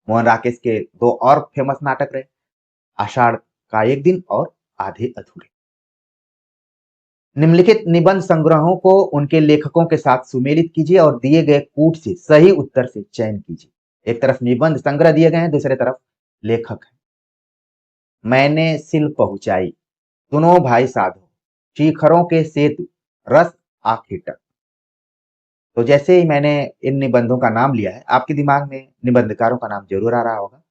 मोहन राकेश के दो और फेमस नाटक रहे, आषाढ़ का एक दिन और आधे अधूरे। निम्नलिखित निबंध संग्रहों को उनके लेखकों के साथ सुमेलित कीजिए और दिए गए कूट से सही उत्तर से चयन कीजिए। एक तरफ निबंध संग्रह दिए गए हैं, दूसरे तरफ लेखक है। मैंने सिल पहुंचाई, सुनो भाई साधो, शिखरों के सेतु, रस आखिर तक। तो जैसे ही मैंने इन निबंधों का नाम लिया है, आपके दिमाग में निबंधकारों का नाम जरूर आ रहा होगा।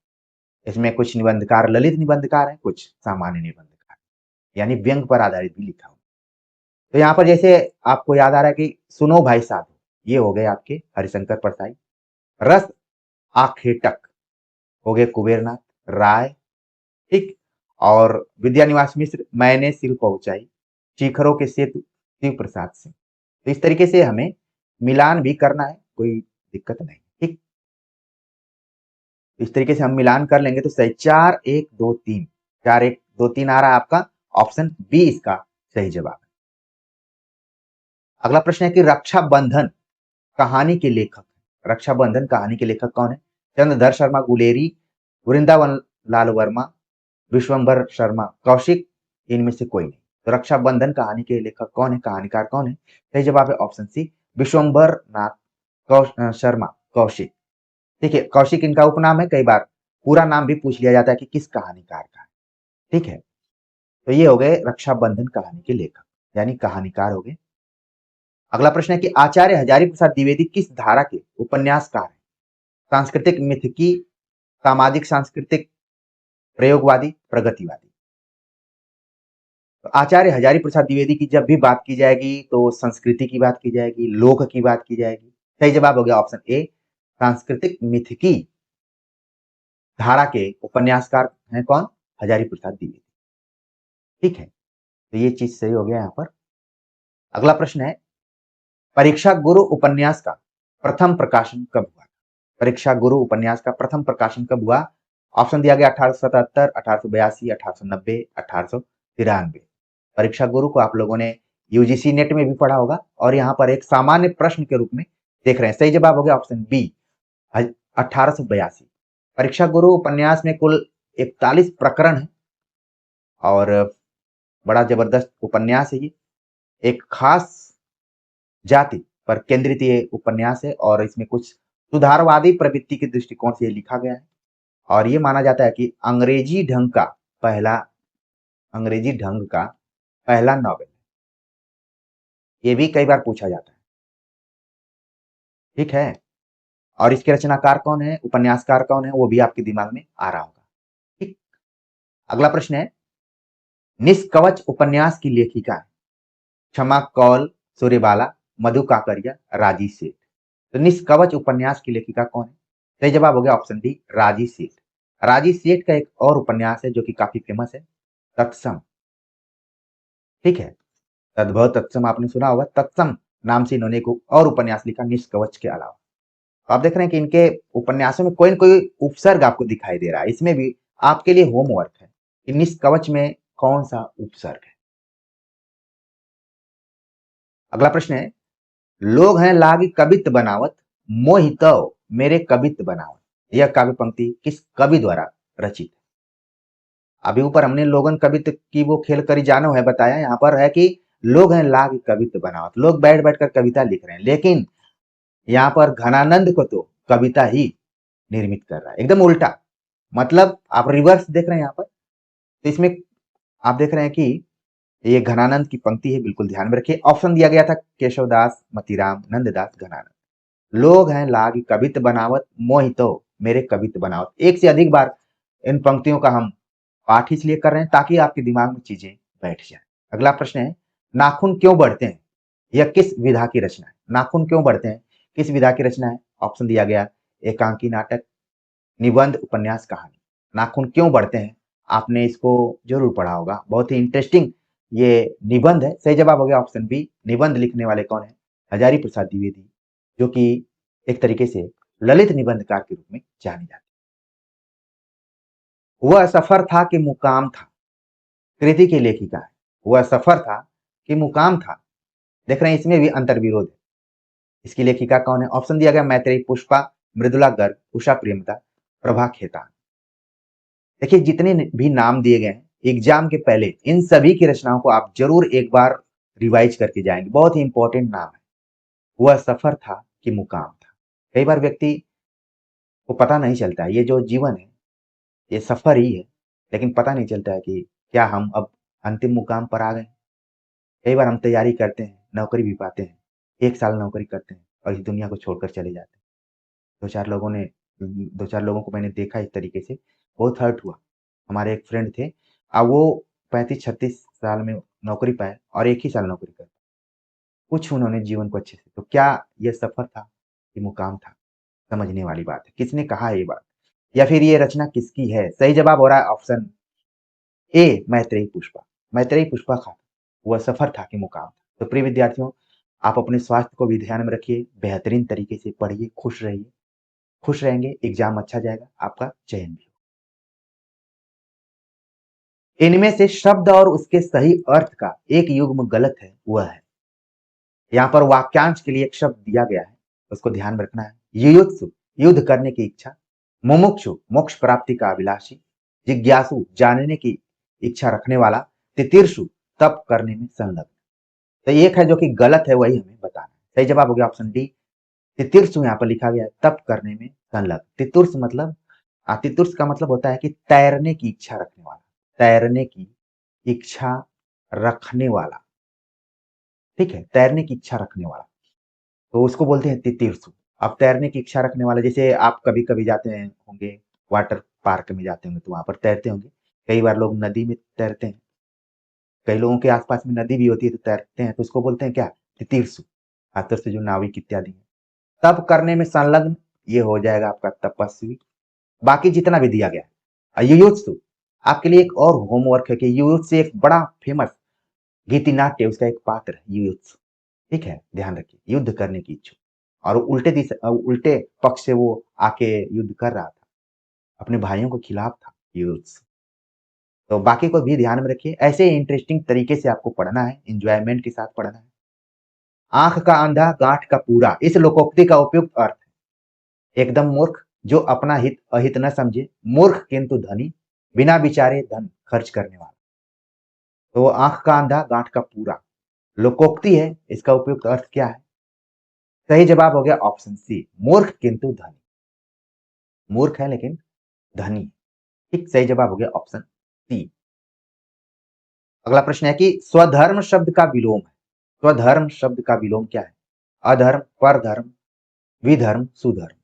इसमें कुछ निबंधकार ललित निबंधकार हैं, कुछ सामान्य निबंधकार, यानी व्यंग पर आधारित भी लिखा हुआ। तो यहाँ पर जैसे आपको याद आ रहा है कि सुनो भाई साहब, ये हो गए आपके हरिशंकर परसाई। रस आखेटक हो गए कुबेरनाथ राय। ठीक, और विद्यानिवास मिश्र, मैंने सिल पहुंचाई, शिखरों के सेतु, शिव प्रसाद सिंह। तो इस तरीके से हमें मिलान भी करना है, कोई दिक्कत नहीं। ठीक, इस तरीके से हम मिलान कर लेंगे तो सही 4-1-2-3, 4-1-2-3 आ रहा है आपका। ऑप्शन बी इसका सही जवाब है। अगला प्रश्न है कि रक्षाबंधन कहानी के लेखक, रक्षाबंधन कहानी के लेखक कौन है? चंद्रधर शर्मा गुलेरी, वृंदावन लाल वर्मा, विश्वंभर शर्मा कौशिक, इनमें से कोई नहीं। तो रक्षाबंधन कहानी के लेखक कौन है, कहानीकार कौन है? सही जवाब है ऑप्शन सी, विश्वंभर नाथ शर्मा कौशिक। देखिए, कौशिक इनका उपनाम है, कई बार पूरा नाम भी पूछ लिया जाता है कि किस कहानीकार का है। ठीक है, तो ये हो गए रक्षाबंधन कहानी के लेखक, यानी कहानीकार हो गए। अगला प्रश्न है कि आचार्य हजारी प्रसाद द्विवेदी किस धारा के उपन्यासकार हैं? सांस्कृतिक मिथकी, सामाजिक सांस्कृतिक, प्रयोगवादी, प्रगतिवादी। तो आचार्य हजारी प्रसाद द्विवेदी की जब भी बात की जाएगी तो संस्कृति की बात की जाएगी, लोक की बात की जाएगी। सही जवाब हो गया ऑप्शन ए, सांस्कृतिक मिथकी धारा के उपन्यासकार हैं कौन? हजारी प्रसाद द्विवेदी। ठीक है, तो ये चीज सही हो गया यहाँ पर। अगला प्रश्न है, परीक्षा गुरु उपन्यास का प्रथम प्रकाशन कब हुआ? परीक्षा गुरु उपन्यास का प्रथम प्रकाशन कब हुआ? ऑप्शन दिया गया 1877, 1882, 1890, 1893। परीक्षा गुरु को आप लोगों ने यूजीसी नेट में भी पढ़ा होगा, और यहाँ पर एक सामान्य प्रश्न के रूप में देख रहे हैं। सही जवाब हो गया ऑप्शन बी, 1882। परीक्षा गुरु उपन्यास में कुल 41 प्रकरण है, और बड़ा जबरदस्त उपन्यास है ये। एक खास जाति पर केंद्रित ये उपन्यास है, और इसमें कुछ सुधारवादी प्रवृत्ति के दृष्टिकोण से ये लिखा गया है, और ये माना जाता है कि अंग्रेजी ढंग का पहला अंग्रेजी ढंग का पहला नॉवेल? ये भी कई बार पूछा जाता है। ठीक है। और इसके रचनाकार कौन है, उपन्यासकार कौन है, वो भी आपके दिमाग में आ रहा होगा। ठीक। अगला प्रश्न है, निष्कवच उपन्यास की लेखिका है? क्षमा कौल सूर्यबाला, मधु काकरिया, राजी सेठ। तो निष्कवच उपन्यास की लेखिका कौन है? सही जवाब हो गया ऑप्शन डी, राजी सेठ। राजी सेठ का एक और उपन्यास है जो कि काफी फेमस है, तत्सम। ठीक है। तद्भव तत्सम आपने सुना होगा, तत्सम नाम से इन्होंने एक और उपन्यास लिखा निष्कवच के अलावा। तो आप देख रहे हैं कि इनके उपन्यासों में कोई न कोई उपसर्ग आपको दिखाई दे रहा है। इसमें भी आपके लिए होमवर्क है कि निष्कवच में कौन सा उपसर्ग है। अगला प्रश्न है, लोग हैं लागी कवित बनावत, मोहितव मेरे कवित बनावत। यह काव्य पंक्ति किस कवि द्वारा रचित है? अभी ऊपर हमने लोगन कवित की वो खेल करी जानो है बताया, यहाँ पर है कि लोग हैं लागी कवित बनावत, लोग बैठ बैठ कर कविता लिख रहे हैं, लेकिन यहाँ पर घनानंद को तो कविता ही निर्मित कर रहा है, एकदम उल्टा। मतलब आप रिवर्स देख रहे हैं यहाँ पर। तो इसमें आप देख रहे हैं कि ये घनानंद की पंक्ति है, बिल्कुल ध्यान में रखिए। ऑप्शन दिया गया था केशवदास, मतीराम, नंददास, घनानंद। लोग हैं लागी कवित बनावत, मोहितो मेरे कवित बनावत। एक से अधिक बार इन पंक्तियों का हम पाठ इसलिए कर रहे हैं ताकि आपके दिमाग में चीजें बैठ जाए। अगला प्रश्न है, नाखून क्यों बढ़ते हैं? यह किस विधा की रचना है? नाखून क्यों बढ़ते हैं किस विधा की रचना है? ऑप्शन दिया गया, एकांकी नाटक, निबंध, उपन्यास, कहानी। नाखून क्यों बढ़ते हैं, आपने इसको जरूर पढ़ा होगा, बहुत ही इंटरेस्टिंग ये निबंध है। सही जवाब हो गया ऑप्शन बी, निबंध लिखने वाले कौन है? हजारी प्रसाद द्विवेदी, जो कि एक तरीके से ललित निबंधकार के रूप में जाने जाते हैं। वह सफर था कि मुकाम था, कृति की लेखिका है। वह सफर था कि मुकाम था। देख रहे हैं इसमें भी अंतर्विरोध है। इसकी लेखिका कौन है? ऑप्शन दिया गया, मैत्रेयी पुष्पा, मृदुला गर्ग, उषा प्रेमता, प्रभा खेतान। देखिए जितने भी नाम दिए गए हैं एग्जाम के पहले, इन सभी की रचनाओं को आप जरूर एक बार रिवाइज करके जाएंगे, बहुत ही इंपॉर्टेंट नाम है। वह सफर था कि मुकाम था। कई बार व्यक्ति को पता नहीं चलता है, ये जो जीवन है ये सफर ही है, लेकिन पता नहीं चलता है कि क्या हम अब अंतिम मुकाम पर आ गए। कई बार हम तैयारी करते हैं, नौकरी भी पाते हैं, 1 साल नौकरी करते हैं और इस दुनिया को छोड़कर चले जाते हैं। दो चार लोगों ने दो चार लोगों को मैंने देखा इस तरीके से, बहुत हर्ट हुआ। हमारे एक फ्रेंड थे, अब वो 35-36 साल में नौकरी पाए और एक ही साल नौकरी कर कुछ उन्होंने जीवन को अच्छे से, तो क्या ये सफर था कि मुकाम था? समझने वाली बात है। किसने कहा है ये बात, या फिर ये रचना किसकी है? सही जवाब हो रहा है ऑप्शन ए, मैत्रेयी पुष्पा। मैत्रेयी पुष्पा का वह सफर था कि मुकाम था। तो प्रिय विद्यार्थियों, आप अपने स्वास्थ्य को भी ध्यान में रखिए, बेहतरीन तरीके से पढ़िए, खुश रहिए। खुश रहेंगे, एग्जाम अच्छा जाएगा, आपका चयन भी। इनमें से शब्द और उसके सही अर्थ का एक युग्म गलत है, वह है। यहाँ पर वाक्यांश के लिए एक शब्द दिया गया है, उसको ध्यान में रखना है। युयुत्सु युद्ध करने की इच्छा, मुमुक्षु मोक्ष प्राप्ति का अभिलाषी, जिज्ञासु जानने की इच्छा रखने वाला, तितीर्षु तप करने में संलग्न। तो एक है जो कि गलत है, वही हमें बताना है। सही जवाब हो गया ऑप्शन डी, तितीर्षु। यहाँ पर लिखा गया है तप करने में संलग्न। तितुर्स मतलब, तितुर्स का मतलब होता है कि तैरने की इच्छा रखने वाला, तैरने की इच्छा रखने वाला। ठीक है, तैरने की इच्छा रखने वाला, तो उसको बोलते हैं तितीर्षु। अब तैरने की इच्छा रखने वाला, जैसे आप कभी कभी जाते हैं होंगे, वाटर पार्क में जाते होंगे तो वहां पर तैरते होंगे। कई बार लोग नदी में तैरते हैं, कई लोगों के आसपास में नदी भी होती है तो तैरते हैं, तो उसको बोलते हैं क्या? तितीर्षु। खासतौर से जो नाविक इत्यादि हैं। तप करने में संलग्न, ये हो जाएगा आपका तपस्वी। बाकी जितना भी दिया गया है। युयुत्सु, आपके लिए एक और होमवर्क है कि युयुत्सु एक बड़ा फेमस गीति नाट्य, उसका एक पात्र है युयुत्सु। ठीक है, ध्यान रखिए, युद्ध करने की इच्छुक। और उल्टे दिशा, उल्टे पक्ष से वो आके युद्ध कर रहा था, अपने भाइयों के खिलाफ था युयुत्सु। तो बाकी को भी ध्यान में रखिए, ऐसे इंटरेस्टिंग तरीके से आपको पढ़ना है, इंजॉयमेंट के साथ पढ़ना है। आंख का अंधा गांठ का पूरा, इस लोकोक्ति का उपयुक्त अर्थ है, एकदम मूर्ख जो अपना हित अहित न समझे, मूर्ख किंतु धनी, बिना विचारे धन खर्च करने वाला। तो आंख का अंधा गांठ का पूरा लोकोक्ति है, इसका उपयुक्त अर्थ क्या है? सही जवाब हो गया ऑप्शन सी, मूर्ख किंतु धनी। मूर्ख है लेकिन धनी। ठीक, सही जवाब हो गया ऑप्शन सी। अगला प्रश्न है कि स्वधर्म शब्द का विलोम है। स्वधर्म शब्द का विलोम क्या है? अधर्म, परधर्म, विधर्म, सुधर्म।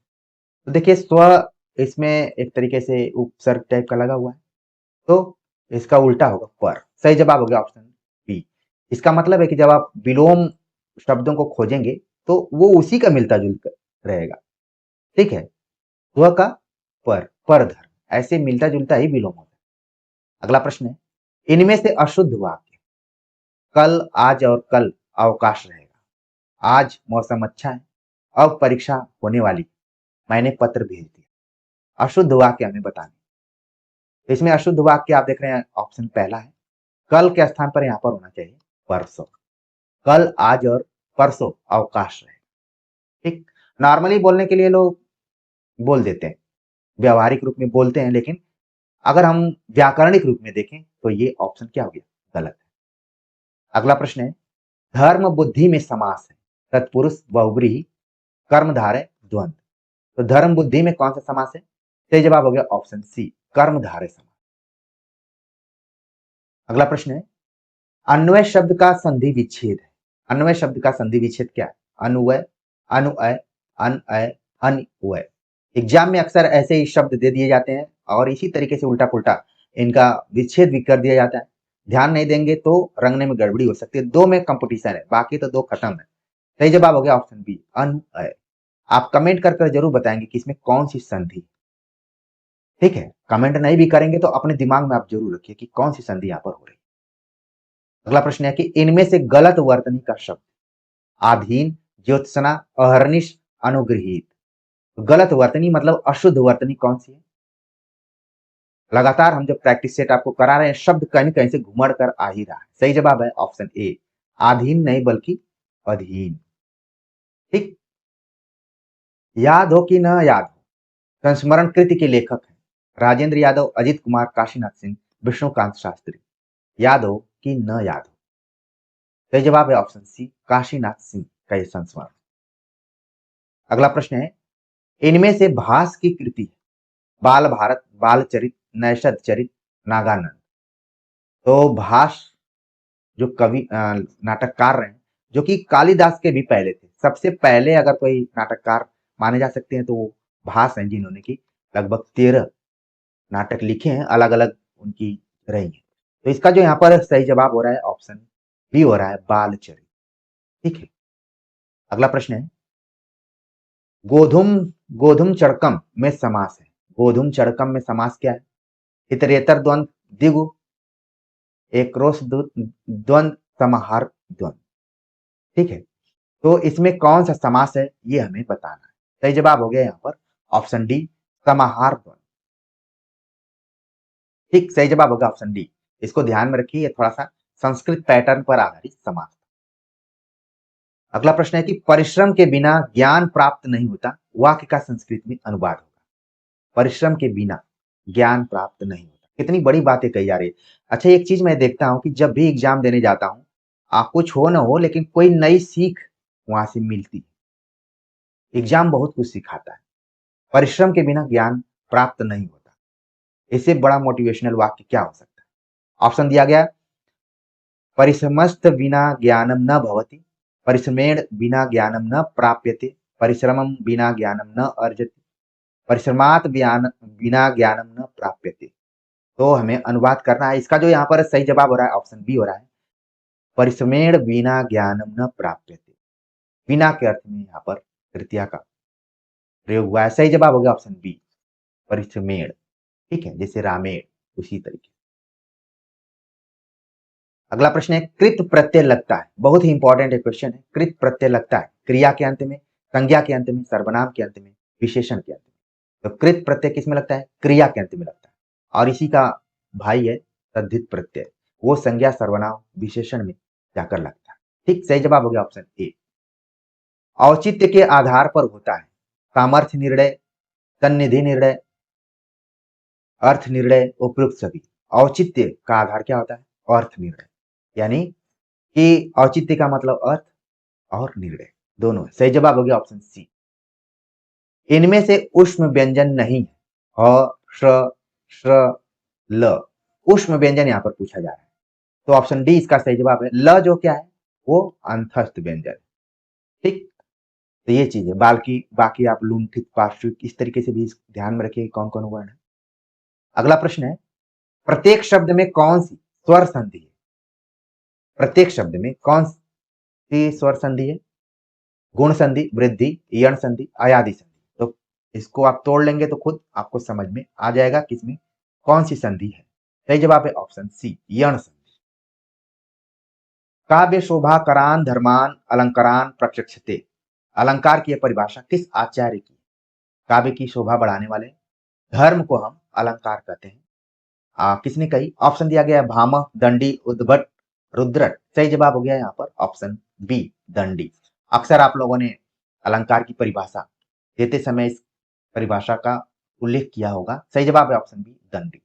तो देखिए स्व इसमें एक तरीके से उपसर्ग टाइप का लगा हुआ है, तो इसका उल्टा होगा पर। सही जवाब हो गया ऑप्शन बी। इसका मतलब है कि जब आप विलोम शब्दों को खोजेंगे तो वो उसी का मिलता जुलता रहेगा। ठीक है, स्व का परधर्म, ऐसे मिलता जुलता ही विलोम होता है। अगला प्रश्न है, इनमें से अशुद्ध वाक्य कल, आज और कल अवकाश रहेगा, आज मौसम अच्छा है, अब परीक्षा होने वाली, मैंने पत्र भेज दिया। अशुद्ध वाक्य हमें बताने। तो इसमें अशुद्ध वाक्य आप देख रहे हैं ऑप्शन पहला है, कल के स्थान पर यहां पर होना चाहिए परसों। कल, आज और परसों अवकाश रहेगा। ठीक, नॉर्मली बोलने के लिए लोग बोल देते हैं, व्यवहारिक रूप में बोलते हैं, लेकिन अगर हम व्याकरणिक रूप में देखें तो ये ऑप्शन क्या हो गया? गलत है। अगला प्रश्न है, धर्म बुद्धि में समास है, तत्पुरुष बहुब्रीहि, कर्मधारय द्वंद्व। तो धर्म बुद्धि में कौन सा समास है? सही जवाब हो गया ऑप्शन सी, कर्मधारय समास। अगला प्रश्न है, अन्वय शब्द का संधि विच्छेद है। अन्वय शब्द का संधि विच्छेद क्या है? अनुवय, अनुअय, अनअय, अन्वय। एग्जाम में अक्सर ऐसे ही शब्द दे दिए जाते हैं और इसी तरीके से उल्टा पुल्टा इनका विच्छेद भी कर दिया जाता है। ध्यान नहीं देंगे तो रंगने में गड़बड़ी हो सकती है। दो में कंपटीशन है, बाकी तो दो खत्म है। सही जवाब हो गया ऑप्शन बी, अनुअय। आप कमेंट कर कर जरूर बताएंगे कि इसमें कौन सी संधि। ठीक है, कमेंट नहीं भी करेंगे तो अपने दिमाग में आप जरूर रखिए कि कौन सी संधि यहाँ पर हो रही है। अगला प्रश्न है कि इनमें से गलत वर्तनी का शब्द आधीन, ज्योत्सना, अहर्निश, अनुगृहित। गलत वर्तनी मतलब अशुद्ध वर्तनी कौन सी है? लगातार हम जब प्रैक्टिस सेट आपको करा रहे हैं, शब्द कहीं कहीं से घुमड़ कर आ ही रहा है। सही जवाब है ऑप्शन ए, आधीन नहीं बल्कि अधीन। ठीक, याद हो कि न याद हो, संस्मरण कृति के लेखक हैं राजेंद्र यादव, अजित कुमार, काशीनाथ सिंह, विष्णुकांत शास्त्री। याद हो कि न याद हो? सही जवाब है ऑप्शन सी, काशीनाथ सिंह का यह संस्मरण। अगला प्रश्न है, इनमें से भास की कृति बाल भारत, बाल चरित, नैषध चरित, नागानंद। तो भास जो कवि नाटककार रहे, जो कि कालिदास के भी पहले थे। सबसे पहले अगर कोई नाटककार माने जा सकते हैं तो वो भास हैं, जिन्होंने की लगभग 13 नाटक लिखे हैं, अलग अलग उनकी रही है। तो इसका जो यहाँ पर सही जवाब हो रहा है ऑप्शन बी हो रहा है, बालचरित। ठीक है, अगला प्रश्न है, गोधुम गोधुम चड़कम में समास है। गोधुम चड़कम में समास क्या है? इतरेतर द्वंद, दिगु, एक रोष द्वंद, समाहार द्वंद। ठीक है, तो इसमें कौन सा समास है ये हमें बताना है। सही जवाब हो गया यहाँ पर ऑप्शन डी, समाहार द्वंद। ठीक, सही जवाब होगा ऑप्शन डी। इसको ध्यान में रखिए, थोड़ा सा संस्कृत पैटर्न पर आधारित समास। अगला प्रश्न है कि परिश्रम के बिना ज्ञान प्राप्त नहीं होता, वाक्य का संस्कृत में अनुवाद होगा। परिश्रम के बिना ज्ञान प्राप्त नहीं होता, कितनी बड़ी बातें कही जा रही है। अच्छा, एक चीज मैं देखता हूं कि जब भी एग्जाम देने जाता हूं, कुछ हो ना हो लेकिन कोई नई सीख वहां से मिलती है। एग्जाम बहुत कुछ सिखाता है। परिश्रम के बिना ज्ञान प्राप्त नहीं होता, इससे बड़ा मोटिवेशनल वाक्य क्या हो सकता है? ऑप्शन दिया गया, परिश्रमस्त बिना ज्ञानम न भवति, परिश्रमेण बिना ज्ञानम न प्राप्यते, परिश्रमम बिना ज्ञानम न अर्जति, परिश्रमात बिना ज्ञानम न प्राप्यते। तो हमें अनुवाद करना है। इसका जो यहाँ पर सही जवाब हो रहा है ऑप्शन बी हो रहा है, परिश्रमेण बिना ज्ञानम न प्राप्यते। बिना के अर्थ में यहाँ पर तृतीया का प्रयोग हुआ है। सही जवाब हो गया ऑप्शन बी, परिश्रमेण। ठीक है, जैसे रामेण, उसी तरीके। अगला प्रश्न है, कृत प्रत्यय लगता है। बहुत ही इंपॉर्टेंट क्वेश्चन है। कृत प्रत्यय लगता है क्रिया के अंत में, संज्ञा के अंत में, सर्वनाम के अंत में, विशेषण के अंत में। तो कृत प्रत्यय किसमें लगता है? क्रिया के अंत में लगता है। और इसी का भाई है तद्धित प्रत्यय, वो संज्ञा, सर्वनाम, विशेषण में जाकर लगता है। ठीक, सही जवाब हो गया ऑप्शन ए। औचित्य के आधार पर होता है सामर्थ्य निर्णय, सन्निधि निर्णय, अर्थ निर्णय, उपयुक्त सभी। औचित्य का आधार क्या होता है? अर्थ निर्णय, यानी कि औचित्य का मतलब अर्थ और निर्णय दोनों है। सही जवाब हो गया ऑप्शन सी। इनमें से ऊष्म व्यंजन नहीं है। ह, श, श्र, ल। ऊष्म व्यंजन यहां पर पूछा जा रहा है। तो ऑप्शन डी इसका सही जवाब है। ल जो क्या है वो अंतस्थ व्यंजन। ठीक, तो ये चीज है। बाकी बाकी आप लुंठित पार्श्विक इस तरीके से भी ध्यान में रखिए कौन कौन वर्ण है। अगला प्रश्न है, प्रत्येक शब्द में कौन सी स्वर संधि है? प्रत्येक शब्द में कौन सी स्वर संधि है? गुण संधि, वृद्धि, यण संधि, अयादि संधि। तो इसको आप तोड़ लेंगे तो खुद आपको समझ में आ जाएगा किसमें कौन सी संधि है। सही जवाब है ऑप्शन सी, यण संधि। काव्य शोभा करान धर्मान अलंकारान प्रचक्षते। अलंकार की यह परिभाषा किस आचार्य की? काव्य की शोभा बढ़ाने वाले धर्म को हम अलंकार कहते हैं। किसने कही? ऑप्शन दिया गया है भामह, दंडी, उद्भट, रुद्रट। सही जवाब हो गया यहाँ पर ऑप्शन बी, दंडी। अक्सर आप लोगों ने अलंकार की परिभाषा देते समय इस परिभाषा का उल्लेख किया होगा। सही जवाब है ऑप्शन बी, दंडी।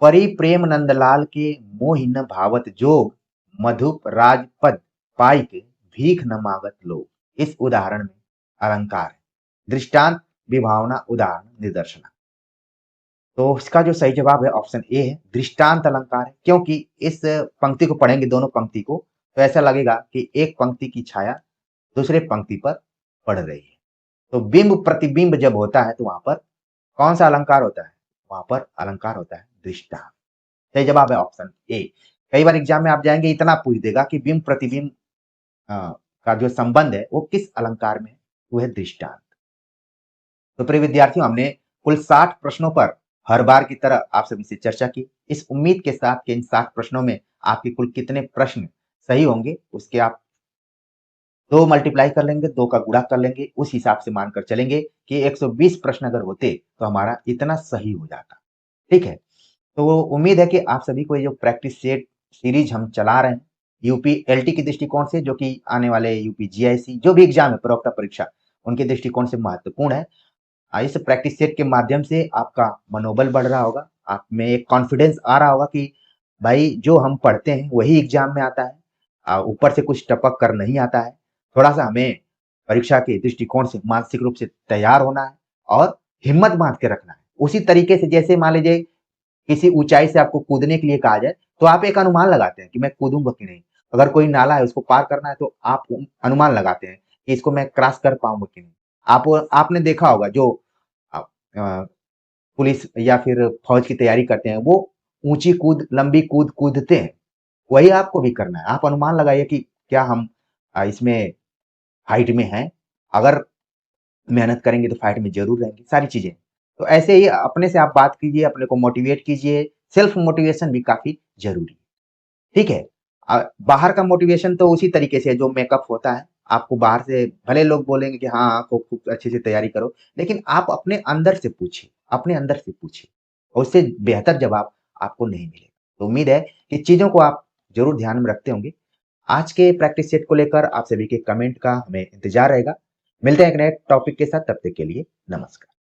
परि प्रेम नंदलाल के मोहि न भावत जोग, मधुप राजपद पाइक भीख न मागत लोग। इस उदाहरण में अलंकार है। दृष्टांत, विभावना, उदाहरण, निदर्शन। तो इसका जो सही जवाब है ऑप्शन ए है, दृष्टांत अलंकार है। क्योंकि इस पंक्ति को पढ़ेंगे, दोनों पंक्ति को, तो ऐसा लगेगा कि एक पंक्ति की छाया दूसरे पंक्ति पर पड़ रही है। तो बिंब प्रतिबिंब जब होता है तो वहां पर कौन सा अलंकार होता है? वहां पर अलंकार होता है दृष्टांत। सही जवाब है ऑप्शन ए। कई बार एग्जाम में आप जाएंगे, इतना पूछ देगा कि बिंब प्रतिबिंब का जो संबंध है वो किस अलंकार में है, वो है दृष्टांत। तो प्रिय विद्यार्थियों, हमने कुल 60 प्रश्नों पर हर बार की तरह आप सभी से चर्चा की। इस उम्मीद के साथ कि इन 60 प्रश्नों में आपके कुल कितने प्रश्न सही होंगे, उसके आप 2 मल्टीप्लाई कर लेंगे, 2 का गुणा कर लेंगे, उस हिसाब से मानकर चलेंगे कि 120 प्रश्न अगर होते तो हमारा इतना सही हो जाता। ठीक है, तो उम्मीद है कि आप सभी को ये जो प्रैक्टिस सेट सीरीज हम चला रहे हैं यूपी एलटी के दृष्टिकोण से, जो कि आने वाले यूपी जीआईसी जो भी एग्जाम है, प्रवक्ता परीक्षा, उनके दृष्टिकोण से महत्वपूर्ण है। इस प्रैक्टिस सेट के माध्यम से आपका मनोबल बढ़ रहा होगा, आप में एक कॉन्फिडेंस आ रहा होगा कि भाई जो हम पढ़ते हैं वही एग्जाम में आता है, ऊपर से कुछ टपक कर नहीं आता है। थोड़ा सा हमें परीक्षा के दृष्टिकोण से मानसिक रूप से तैयार होना है और हिम्मत बांध के रखना है। उसी तरीके से जैसे मान लीजिए किसी ऊंचाई से आपको कूदने के लिए कहा जाए तो आप एक अनुमान लगाते हैं कि मैं कूदूंगा कि नहीं। अगर कोई नाला है उसको पार करना है तो आप अनुमान लगाते हैं कि इसको मैं क्रॉस कर पाऊंगा कि नहीं। आपने देखा होगा जो पुलिस या फिर फौज की तैयारी करते हैं, वो ऊंची कूद, लंबी कूद कूदते हैं। वही आपको भी करना है। आप अनुमान लगाइए कि क्या हम इसमें हाइट में हैं। अगर मेहनत करेंगे तो फाइट में जरूर रहेंगे, सारी चीजें। तो ऐसे ही अपने से आप बात कीजिए, अपने को मोटिवेट कीजिए। सेल्फ मोटिवेशन भी काफी जरूरी है। ठीक है, बाहर का मोटिवेशन तो उसी तरीके से जो मेकअप होता है, आपको बाहर से भले लोग बोलेंगे कि हाँ खूब अच्छे से तैयारी करो, लेकिन आप अपने अंदर से पूछिए, अपने अंदर से पूछिए, और उससे बेहतर जवाब आपको नहीं मिलेगा। तो उम्मीद है कि चीजों को आप जरूर ध्यान में रखते होंगे। आज के प्रैक्टिस सेट को लेकर आप सभी के कमेंट का हमें इंतजार रहेगा। मिलते हैं एक नए टॉपिक के साथ, तब तक के लिए नमस्कार।